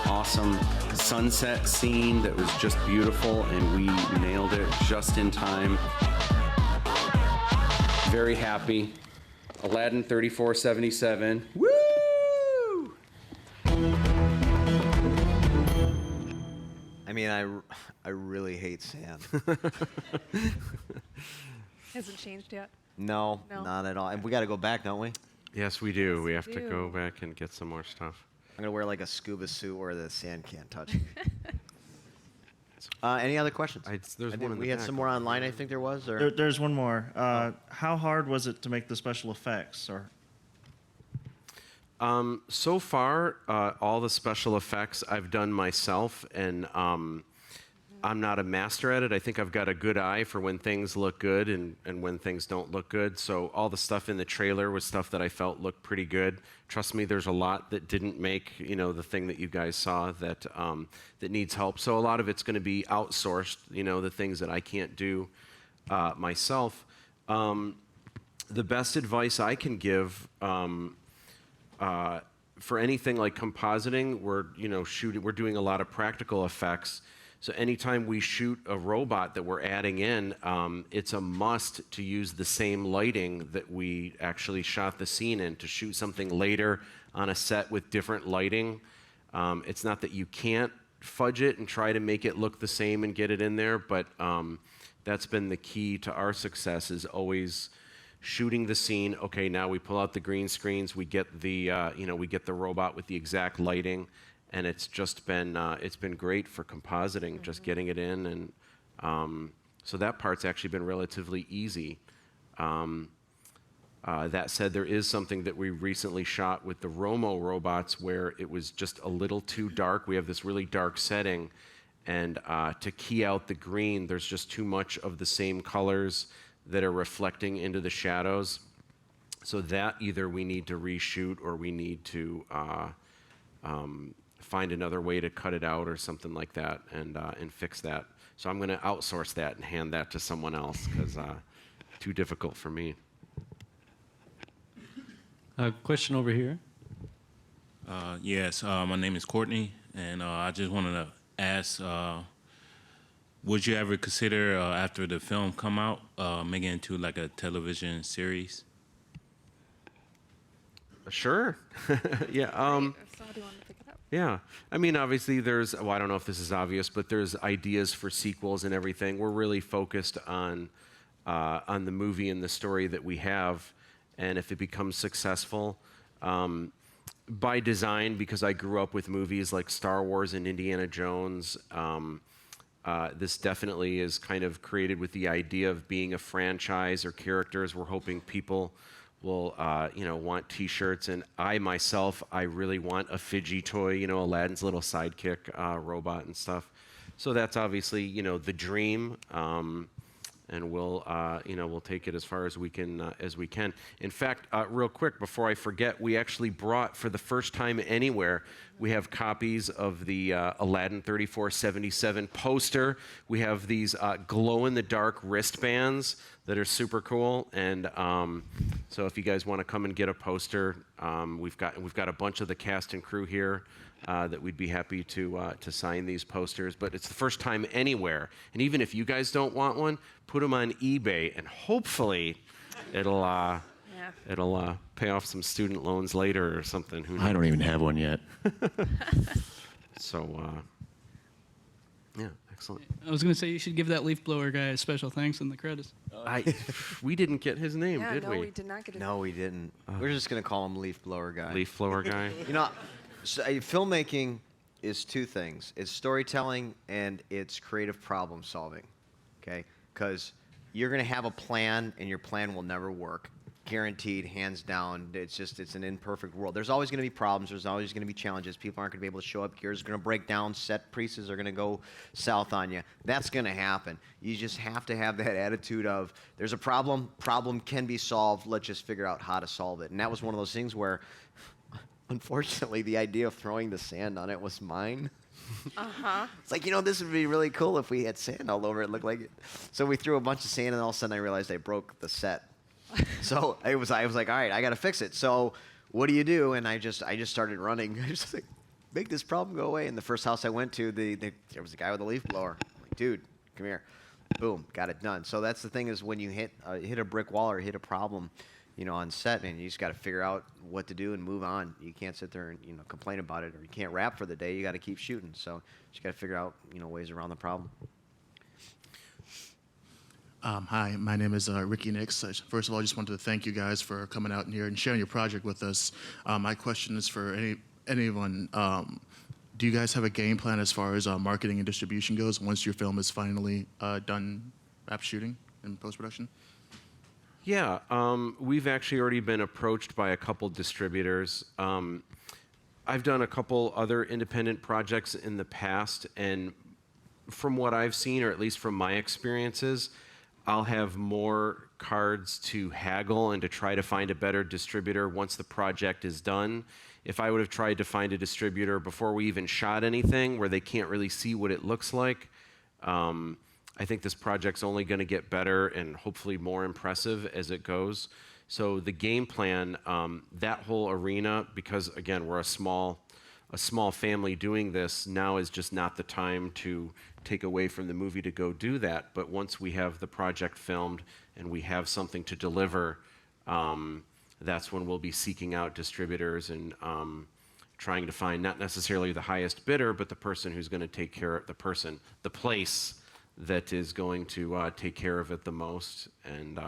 Awesome sunset scene that was just beautiful, and we nailed it just in time. Very happy. Aladdin 3477. Woo! I mean, I really hate sand. Hasn't changed yet? No, not at all. And we got to go back, don't we? Yes, we do. We have to go back and get some more stuff. I'm going to wear like a scuba suit where the sand can't touch me. Any other questions? We had some more online, I think there was. Or? There's one more. How hard was it to make the special effects? Or so far, all the special effects I've done myself, and I'm not a master at it. I think I've got a good eye for when things look good and when things don't look good. So all the stuff in the trailer was stuff that I felt looked pretty good. Trust me, there's a lot that didn't make, the thing that you guys saw that that needs help. So a lot of it's going to be outsourced, the things that I can't do myself. The best advice I can give for anything like compositing, we're doing a lot of practical effects. So anytime we shoot a robot that we're adding in, it's a must to use the same lighting that we actually shot the scene in. To shoot something later on a set with different lighting, it's not that you can't fudge it and try to make it look the same and get it in there, but that's been the key to our success, is always shooting the scene. Okay, now we pull out the green screens, we get the we get the robot with the exact lighting. And it's just been it's been great for compositing, just getting it in, and so that part's actually been relatively easy. That said, there is something that we recently shot with the Romo robots where it was just a little too dark. We have this really dark setting, and to key out the green, there's just too much of the same colors that are reflecting into the shadows. So that either we need to reshoot or we need to find another way to cut it out or something like that, and fix that. So I'm going to outsource that and hand that to someone else, because too difficult for me. Question over here. Yes, my name is Courtney, and I just wanted to ask, would you ever consider, after the film come out, making it into like a television series? Sure. Yeah. Yeah. I mean, obviously there's, well, I don't know if this is obvious, but there's ideas for sequels and everything. We're really focused on the movie and the story that we have. And if it becomes successful, by design, because I grew up with movies like Star Wars and Indiana Jones, this definitely is kind of created with the idea of being a franchise or characters. We're hoping people will want T-shirts, and I myself, I really want a Fidgy toy, Aladdin's little sidekick robot and stuff. So that's obviously the dream, and we'll take it as far as we can. In fact, real quick before I forget, we actually brought, for the first time anywhere, we have copies of the Aladdin 3477 poster. We have these glow-in-the-dark wristbands that are super cool. And so if you guys want to come and get a poster, we've got a bunch of the cast and crew here that we'd be happy to sign these posters. But it's the first time anywhere. And even if you guys don't want one, put them on eBay, and hopefully it'll pay off some student loans later or something. Who knows? I don't even have one yet. So, yeah, excellent. I was going to say you should give that leaf blower guy a special thanks in the credits. We didn't get his name, Yeah, did no, we? we did not get his No, we didn't. We're just going to call him Leaf Blower Guy. Leaf blower guy. You know, filmmaking is two things. It's storytelling and it's creative problem solving, okay? Because you're going to have a plan and your plan will never work. Guaranteed, hands down. It's an imperfect world. There's always going to be problems. There's always going to be challenges. People aren't going to be able to show up. Gears are going to break down. Set pieces are going to go south on you. That's going to happen. You just have to have that attitude of, there's a problem. Problem can be solved. Let's just figure out how to solve it. And that was one of those things where, unfortunately, the idea of throwing the sand on it was mine. Uh-huh. It's like, this would be really cool if we had sand all over it. Looked like it. So we threw a bunch of sand, and all of a sudden I realized I broke the set. So I was like, all right, I got to fix it. So what do you do? And I just started running. I just like, make this problem go away. And the first house I went to, there was a guy with a leaf blower. I'm like, dude, come here. Boom, got it done. So that's the thing, is when you hit a brick wall or hit a problem, on set, man, you just got to figure out what to do and move on. You can't sit there and complain about it, or you can't rap for the day. You got to keep shooting. So you got to figure out ways around the problem. Hi, my name is Ricky Nix. First of all, I just wanted to thank you guys for coming out here and sharing your project with us. My question is for anyone. Do you guys have a game plan as far as marketing and distribution goes once your film is finally done wrap shooting and post-production? Yeah, we've actually already been approached by a couple distributors. I've done a couple other independent projects in the past, and from what I've seen, or at least from my experiences, I'll have more cards to haggle and to try to find a better distributor once the project is done. If I would have tried to find a distributor before we even shot anything, where they can't really see what it looks like, I think this project's only going to get better and hopefully more impressive as it goes. So the game plan, that whole arena, because again, we're a small family doing this, now is just not the time to take away from the movie to go do that. But once we have the project filmed and we have something to deliver, that's when we'll be seeking out distributors and trying to find not necessarily the highest bidder, but the person who's going to take care of the place that is going to take care of it the most. And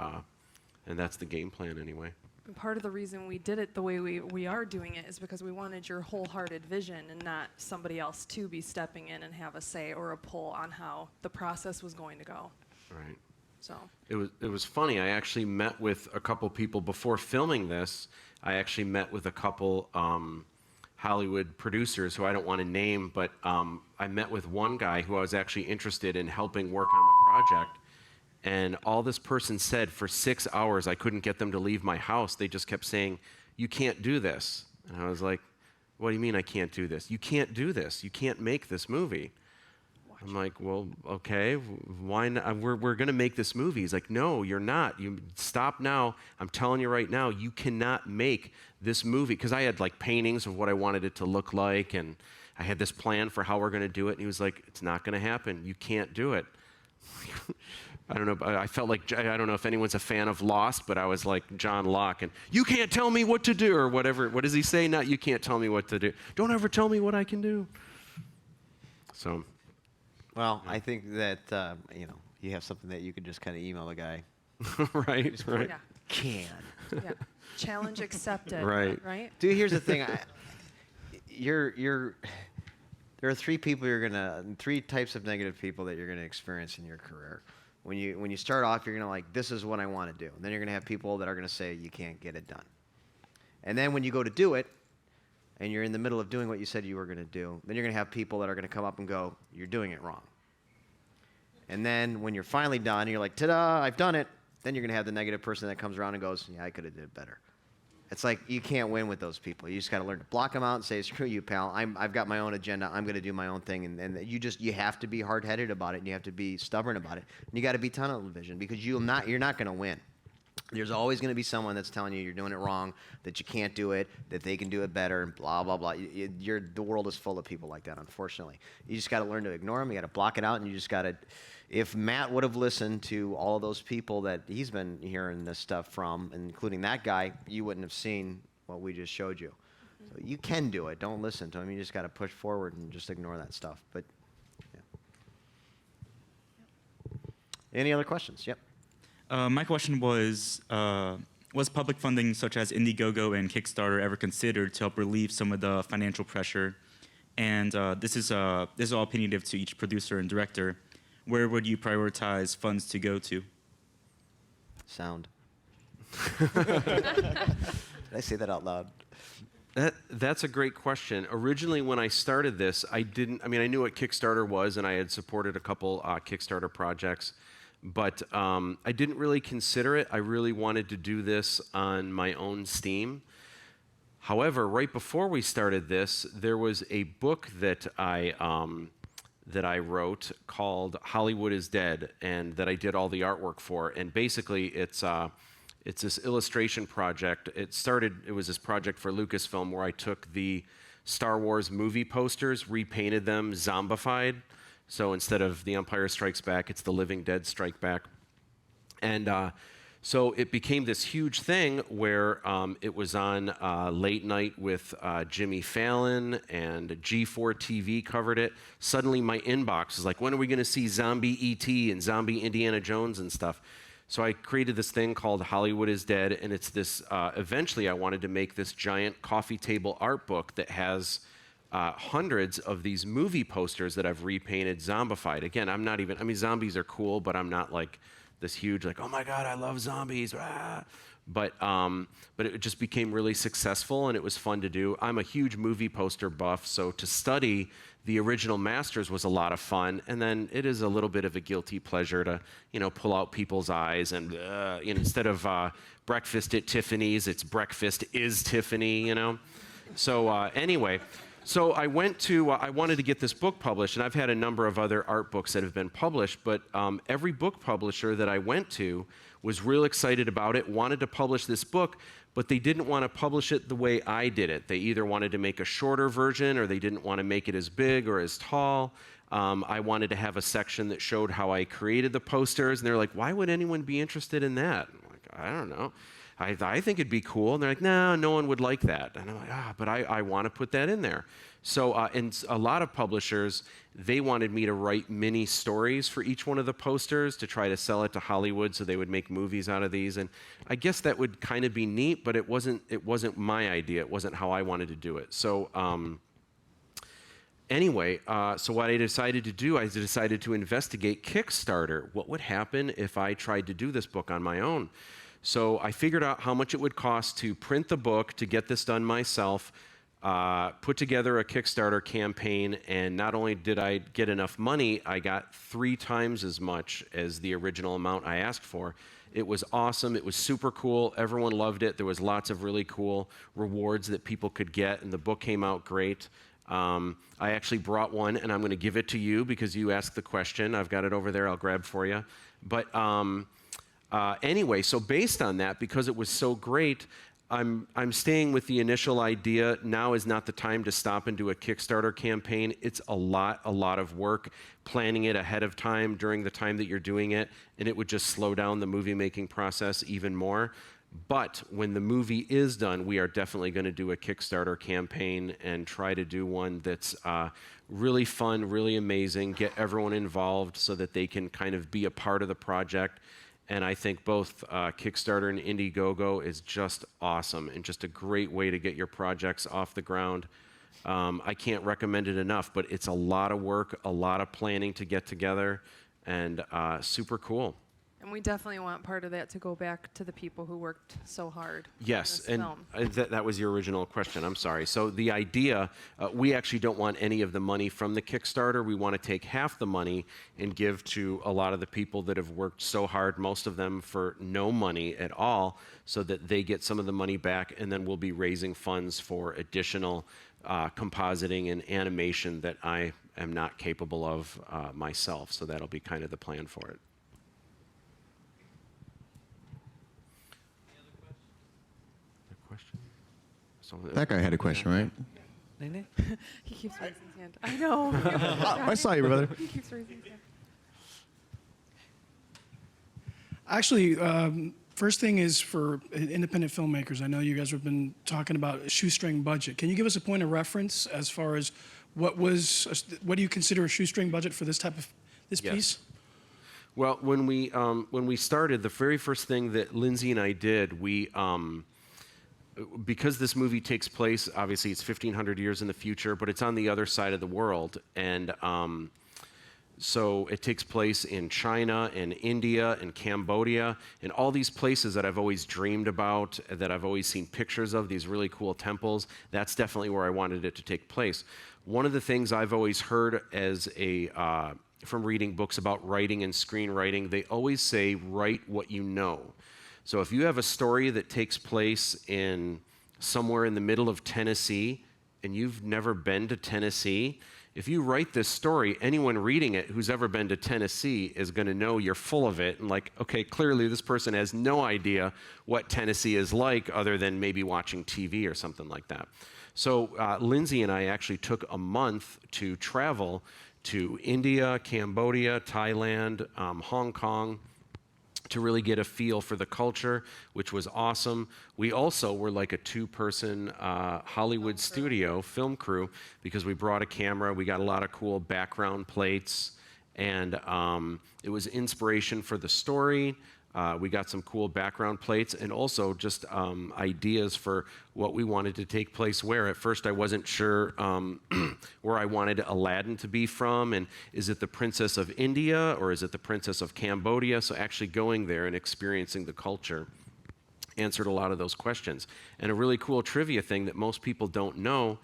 that's the game plan anyway. And part of the reason we did it the way we are doing it is because we wanted your wholehearted vision and not somebody else to be stepping in and have a say or a pull on how the process was going to go. Right. So it was funny. I actually met with a couple people before filming this. I actually met with a couple Hollywood producers who I don't want to name, but I met with one guy who I was actually interested in helping work on the project. And all this person said for 6 hours, I couldn't get them to leave my house. They just kept saying, "You can't do this." And I was like, "What do you mean I can't do this? You can't do this. You can't make this movie." I'm like, "Well, okay, why not? We're going to make this movie." He's like, "No, you're not. You stop now. I'm telling you right now, you cannot make this movie." Because I had like paintings of what I wanted it to look like, and I had this plan for how we're going to do it. And he was like, "It's not going to happen. You can't do it." I don't know. I felt like, I don't know if anyone's a fan of Lost, but I was like John Locke, and "You can't tell me what to do," or whatever. What does he say? Not "You can't tell me what to do. Don't ever tell me what I can do." So. Well, I think that, you have something that you could just kind of email the guy. Right, Just right. Yeah. Can. Yeah. Challenge accepted. Right. Right. Dude, here's the thing. There are three types of negative people that you're gonna experience in your career. When you start off, you're gonna like, "This is what I want to do." And then you're gonna have people that are gonna say you can't get it done. And then when you go to do it, and you're in the middle of doing what you said you were gonna do, then you're gonna have people that are gonna come up and go, "You're doing it wrong." And then when you're finally done, you're like, "Ta-da! I've done it." Then you're gonna have the negative person that comes around and goes, "Yeah, I could have did it better." It's like you can't win with those people. You just got to learn to block them out and say, "Screw you, pal. I've got my own agenda. I'm going to do my own thing." And you have to be hard-headed about it, and you have to be stubborn about it. And you got to be tunnel vision because you're not going to win. There's always going to be someone that's telling you you're doing it wrong, that you can't do it, that they can do it better, and blah blah blah. The world is full of people like that. Unfortunately, you just got to learn to ignore them. You got to block it out, and you just got to. If Matt would have listened to all of those people that he's been hearing this stuff from, including that guy, you wouldn't have seen what we just showed you. So you can do it. Don't listen to him. You just got to push forward and just ignore that stuff. But yeah. Any other questions? Yep. My question was public funding such as Indiegogo and Kickstarter ever considered to help relieve some of the financial pressure? And this is all opinionative to each producer and director. Where would you prioritize funds to go to? Sound. Did I say that out loud? That's a great question. Originally, when I started this, I knew what Kickstarter was, and I had supported a couple Kickstarter projects, but I didn't really consider it. I really wanted to do this on my own steam. However, right before we started this, there was a book that I wrote called Hollywood is Dead, and that I did all the artwork for. And basically, it's this illustration project. It was this project for Lucasfilm where I took the Star Wars movie posters, repainted them zombified. So instead of The Empire Strikes Back, it's The Living Dead Strike Back. And so it became this huge thing where it was on late night with Jimmy Fallon, and G4 TV covered it. Suddenly my inbox is like, when are we going to see zombie E.T. and zombie Indiana Jones and stuff? So I created this thing called Hollywood is Dead, and it's this, eventually I wanted to make this giant coffee table art book that has hundreds of these movie posters that I've repainted zombified. Again, zombies are cool, but I'm not like this huge, like, oh my God, I love zombies. Ah. But it just became really successful, and it was fun to do. I'm a huge movie poster buff, so to study the original masters was a lot of fun. And then it is a little bit of a guilty pleasure to, pull out people's eyes and, instead of breakfast at Tiffany's, it's breakfast is Tiffany, So anyway. So I wanted to get this book published, and I've had a number of other art books that have been published, but every book publisher that I went to was real excited about it, wanted to publish this book, but they didn't want to publish it the way I did it. They either wanted to make a shorter version, or they didn't want to make it as big or as tall. I wanted to have a section that showed how I created the posters, and they're like, why would anyone be interested in that? I'm like, I don't know. I think it'd be cool. And they're like, no one would like that. And I'm like, but I want to put that in there. So, and a lot of publishers, they wanted me to write mini stories for each one of the posters to try to sell it to Hollywood so they would make movies out of these. And I guess that would kind of be neat, but it wasn't my idea. It wasn't how I wanted to do it. So, anyway, so what I decided to do, I decided to investigate Kickstarter. What would happen if I tried to do this book on my own? So I figured out how much it would cost to print the book, to get this done myself, put together a Kickstarter campaign, and not only did I get enough money, I got 3 times as much as the original amount I asked for. It was awesome. It was super cool. Everyone loved it. There was lots of really cool rewards that people could get, and the book came out great. I actually brought one, and I'm going to give it to you because you asked the question. I've got it over there. I'll grab for you. But anyway, so based on that, because it was so great, I'm staying with the initial idea. Now is not the time to stop and do a Kickstarter campaign. It's a lot of work planning it ahead of time during the time that you're doing it, and it would just slow down the movie making process even more. But when the movie is done, we are definitely going to do a Kickstarter campaign and try to do one that's really fun, really amazing, get everyone involved so that they can kind of be a part of the project. And I think both Kickstarter and Indiegogo is just awesome and just a great way to get your projects off the ground. I can't recommend it enough, but it's a lot of work, a lot of planning to get together, and super cool. And we definitely want part of that to go back to the people who worked so hard Yes, on and this film. that was your original question. I'm sorry. So the idea, we actually don't want any of the money from the Kickstarter. We want to take half the money and give to a lot of the people that have worked so hard, most of them for no money at all, so that they get some of the money back, and then we'll be raising funds for additional compositing and animation that I am not capable of myself. So that'll be kind of the plan for it. That guy had a question, right? He keeps raising his hand. I know. I saw you, brother. He keeps raising his hand. Actually, first thing is for independent filmmakers. I know you guys have been talking about a shoestring budget. Can you give us a point of reference as far as what do you consider a shoestring budget for this Yes. piece? Well, when we started, the very first thing that Lindsay and I did, we because this movie takes place, obviously it's 1,500 years in the future, but it's on the other side of the world, and so it takes place in China and India and Cambodia and all these places that I've always dreamed about, that I've always seen pictures of, these really cool temples. That's definitely where I wanted it to take place. One of the things I've always heard as from reading books about writing and screenwriting, they always say, write what you know. So if you have a story that takes place in somewhere in the middle of Tennessee and you've never been to Tennessee, if you write this story, anyone reading it who's ever been to Tennessee is going to know you're full of it. And like, okay, clearly this person has no idea what Tennessee is like other than maybe watching TV or something like that. So Lindsay and I actually took a month to travel to India, Cambodia, Thailand, Hong Kong, to really get a feel for the culture, which was awesome. We also were like a two-person Hollywood studio film crew because we brought a camera. We got a lot of cool background plates, and it was inspiration for the story. We got some cool background plates and also just ideas for what we wanted to take place where. At first, I wasn't sure where I wanted Aladdin to be from, and is it the Princess of India or is it the Princess of Cambodia? So actually going there and experiencing the culture answered a lot of those questions. And a really cool trivia thing that most people don't know,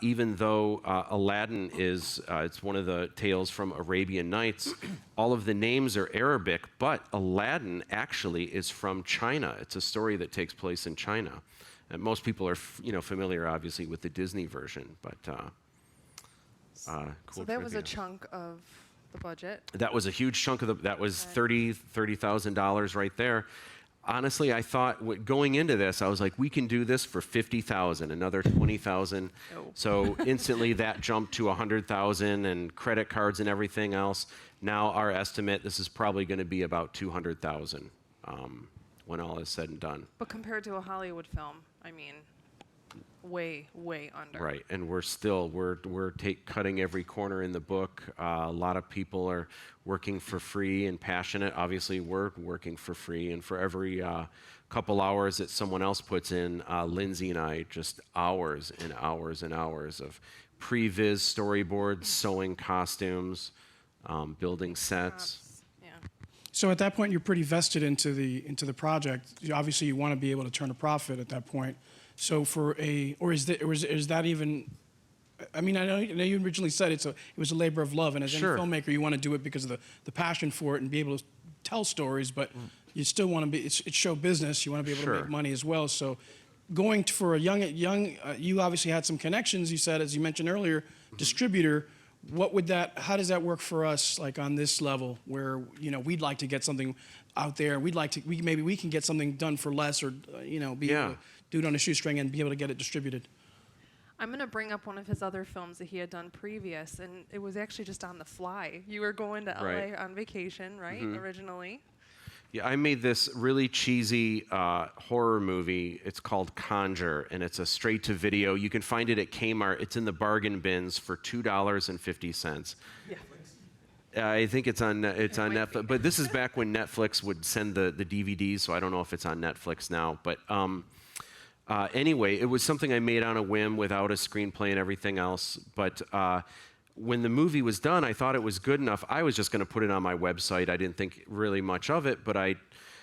even though Aladdin is, it's one of the tales from Arabian Nights, all of the names are Arabic, but Aladdin actually is from China. It's a story that takes place in China. And most people are, familiar, obviously, with the Disney version, but cool So that was trivia. a chunk of the budget. That was a huge chunk of that was $30,000 right there. Honestly, I thought going into this, I was like, we can do this for $50,000, another $20,000. Oh. So instantly that jumped to $100,000 and credit cards and everything else. Now our estimate, this is probably going to be about $200,000 when all is said and done. But compared to a Hollywood film, I mean, way, way under. Right, and we're still cutting every corner in the book. A lot of people are working for free and passionate. Obviously, we're working for free, and for every couple hours that someone else puts in, Lindsay and I just hours and hours and hours of pre-viz storyboards, sewing costumes, building sets. So at that point, you're pretty vested into the project. Obviously, you want to be able to turn a profit at that point. So is that even? I mean, I know you originally said it was a labor of love, and as Sure. any filmmaker, you want to do it because of the passion for it and be able to tell stories. But you still want to be. It's show business. You want to be able to Sure. make money as well. So, going for a young, you obviously had some connections. You said, as you mentioned earlier, distributor. How does that work for us, like on this level, where we'd like to get something out there. Maybe we can get something done for less, or be able to do it on a shoestring and be able to get it distributed. I'm going to bring up one of his other films that he had done previous, and it was actually just on the fly. You were going to Right. LA on vacation, right, Mhm. originally? Yeah, I made this really cheesy horror movie. It's called Conjure, and it's a straight-to-video. You can find it at Kmart. It's in the bargain bins for $2.50. Yeah. I think it's on Netflix, but this is back when Netflix would send the DVDs, so I don't know if it's on Netflix now. But anyway, it was something I made on a whim without a screenplay and everything else. But when the movie was done, I thought it was good enough. I was just going to put it on my website. I didn't think really much of it, but I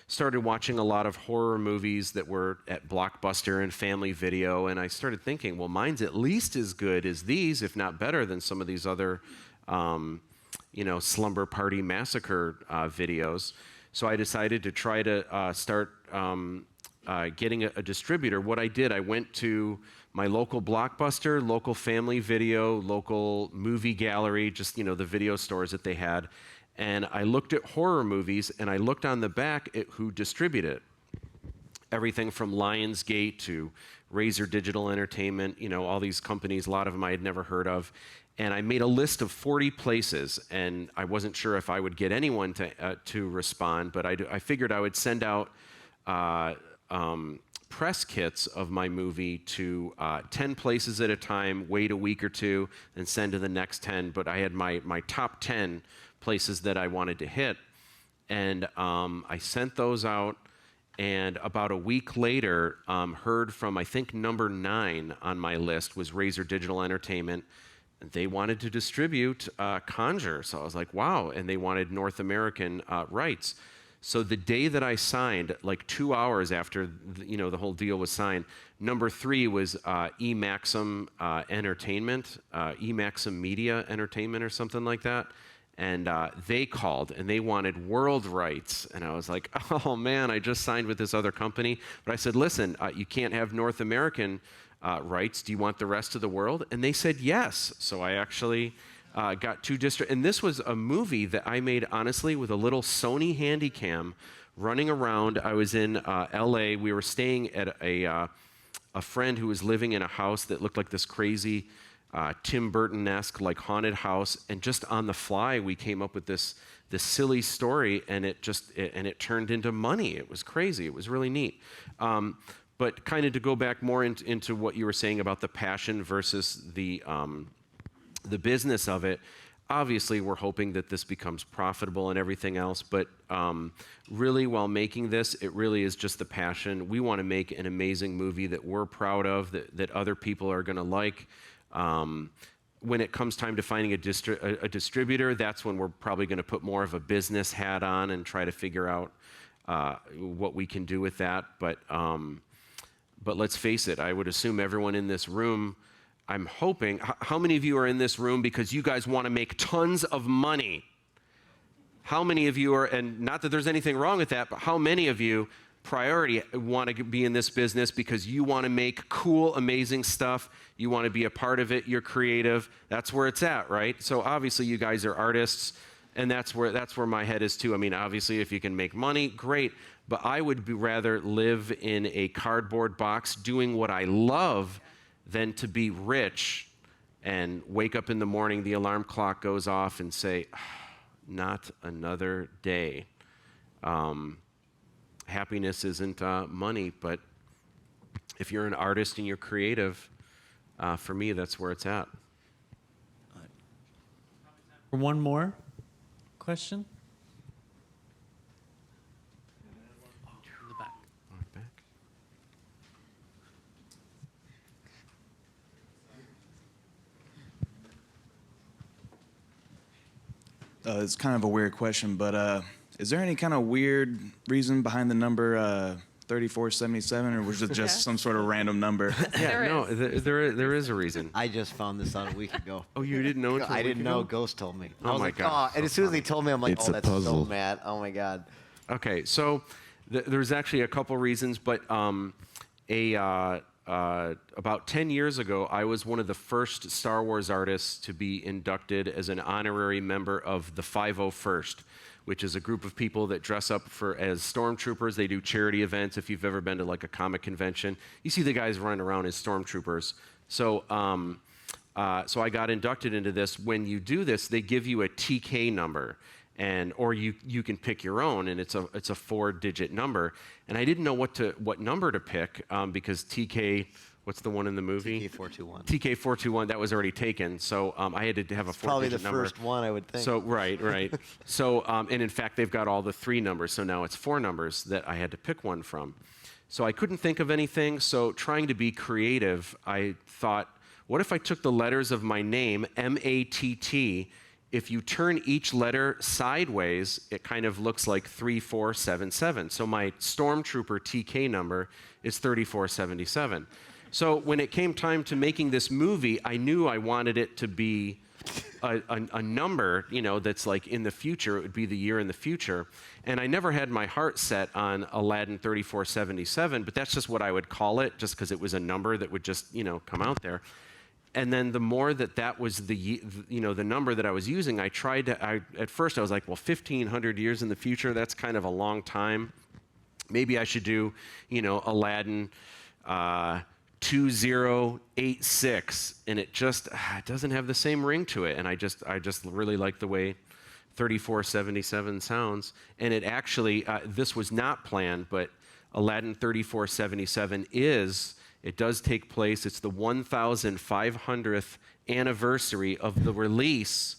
started watching a lot of horror movies that were at Blockbuster and Family Video, and I started thinking, well, mine's at least as good as these, if not better than some of these other, Slumber Party Massacre videos. So I decided to try to start getting a distributor. What I did, I went to my local Blockbuster, local Family Video, local Movie Gallery, just, the video stores that they had. And I looked at horror movies, and I looked on the back at who distributed it. Everything from Lionsgate to Razor Digital Entertainment, all these companies, a lot of them I had never heard of. And I made a list of 40 places, and I wasn't sure if I would get anyone to respond, but I figured I would send out press kits of my movie to 10 places at a time, wait a week or two, and send to the next 10. But I had my top 10 places that I wanted to hit, and I sent those out, and about a week later, heard from, I think, number 9 on my list was Razor Digital Entertainment. They wanted to distribute Conjure, so I was like, wow, and they wanted North American rights. So the day that I signed, like 2 hours after the whole deal was signed, number 3 was eMaxim Entertainment, eMaxim Media Entertainment or something like that. And they called, and they wanted world rights. And I was like, oh, man, I just signed with this other company. But I said, listen, you can't have North American rights. Do you want the rest of the world? And they said yes. So I actually got 2 and this was a movie that I made, honestly, with a little Sony Handycam running around. I was in L.A. We were staying at a friend who was living in a house that looked like this crazy Tim Burton-esque, like, haunted house, and just on the fly we came up with this silly story, and it turned into money. It was crazy. It was really neat. But kind of to go back more into what you were saying about the passion versus the business of it. Obviously, we're hoping that this becomes profitable and everything else, but really, while making this, it really is just the passion. We want to make an amazing movie that we're proud of, that other people are going to like. When it comes time to finding a distributor, that's when we're probably going to put more of a business hat on and try to figure out what we can do with that. But let's face it, I would assume everyone in this room, I'm hoping, how many of you are in this room because you guys want to make tons of money? How many of you are, and not that there's anything wrong with that, but how many of you priority want to be in this business because you want to make cool, amazing stuff, you want to be a part of it, you're creative, that's where it's at, right? So obviously you guys are artists, and that's where my head is too. I mean, obviously if you can make money, great, but I would rather live in a cardboard box doing what I love than to be rich and wake up in the morning, the alarm clock goes off, and say, not another day. Happiness isn't money, but if you're an artist and you're creative, for me, that's where it's at. One more question? It's kind of a weird question, but is there any kind of weird reason behind the number 3477, or was it just some sort of random number? There is a reason. I just found this out a week ago. Oh, you didn't know until I a week didn't know. ago? Ghost told me. Oh, I was my like, God. Oh, and as soon as he told me, I'm like, It's oh, a that's puzzle. so mad. Oh my God. Okay, so there's actually a couple reasons, but about 10 years ago, I was one of the first Star Wars artists to be inducted as an honorary member of the 501st, which is a group of people that dress up as stormtroopers. They do charity events. If you've ever been to like a comic convention, you see the guys running around as stormtroopers. So I got inducted into this. When you do this, they give you a TK number, or you can pick your own, and it's a 4-digit number. And I didn't know what number to pick because TK. What's the one in the movie? TK421. TK421, that was already taken. So I had to have a 4-digit number. Probably the first one, I would think. So right. So and in fact, they've got all the 3 numbers. So now it's 4 numbers that I had to pick one from. So I couldn't think of anything. So trying to be creative, I thought, what if I took the letters of my name, M-A-T-T, if you turn each letter sideways, it kind of looks like 3477. So my Stormtrooper TK number is 3477. So when it came time to making this movie, I knew I wanted it to be a number, you know, that's like in the future. It would be the year in the future. And I never had my heart set on Aladdin 3477, but that's just what I would call it, just because it was a number that would just, you know, come out there. And then the more that was the number that I was using, at first I was like, well, 1,500 years in the future, that's kind of a long time. Maybe I should do, you know, Aladdin 2086, and it doesn't have the same ring to it. And I just really like the way 3477 sounds. And it actually, this was not planned, but Aladdin 3477 it does take place. It's the 1,500th anniversary of the release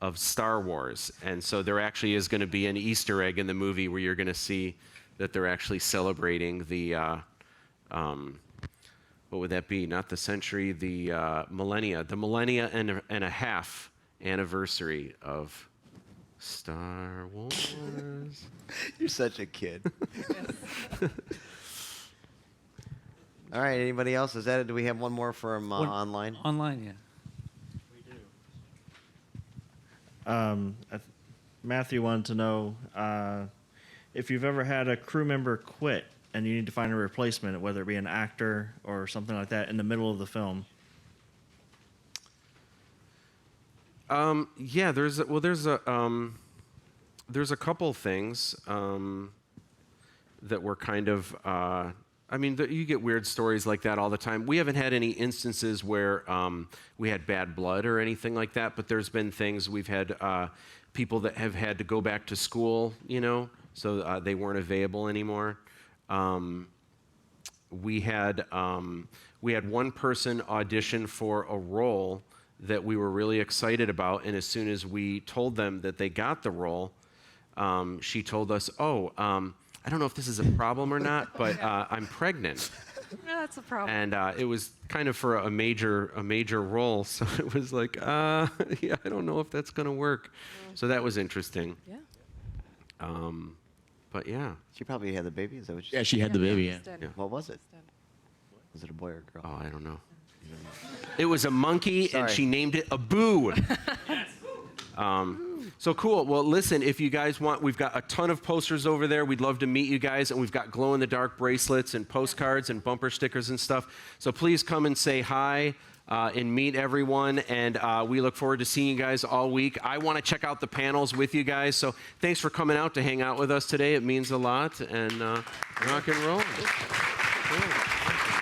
of Star Wars. And so there actually is going to be an Easter egg in the movie where you're going to see that they're actually celebrating the, what would that be? Not the century, the millennia and a half anniversary of Star Wars. You're such a kid. All right, anybody else? Do we have one more from online? Online, yeah. Matthew wanted to know if you've ever had a crew member quit and you need to find a replacement, whether it be an actor or something like that, in the middle of the film. Yeah, there's a couple things that were kind of. You get weird stories like that all the time. We haven't had any instances where we had bad blood or anything like that, but there's been things we've had people that have had to go back to school, you know, so they weren't available anymore. We had one person audition for a role that we were really excited about, and as soon as we told them that they got the role, she told us, I don't know if this is a problem or not, but I'm pregnant. Yeah, that's a problem. And it was kind of for a major role, so it was like, yeah, I don't know if that's going to work. So that was interesting. Yeah. But yeah. She probably had the baby. Is that what she Yeah, she had the baby. Yeah. What was it? Was it a boy or a girl? Oh, I don't know. It was a monkey, and she named it Abu. So cool. Well, listen, if you guys want, we've got a ton of posters over there. We'd love to meet you guys, and we've got glow-in-the-dark bracelets and postcards and bumper stickers and stuff. So please come and say hi and meet everyone, and we look forward to seeing you guys all week. I want to check out the panels with you guys, so thanks for coming out to hang out with us today. It means a lot, and rock and roll. Cool.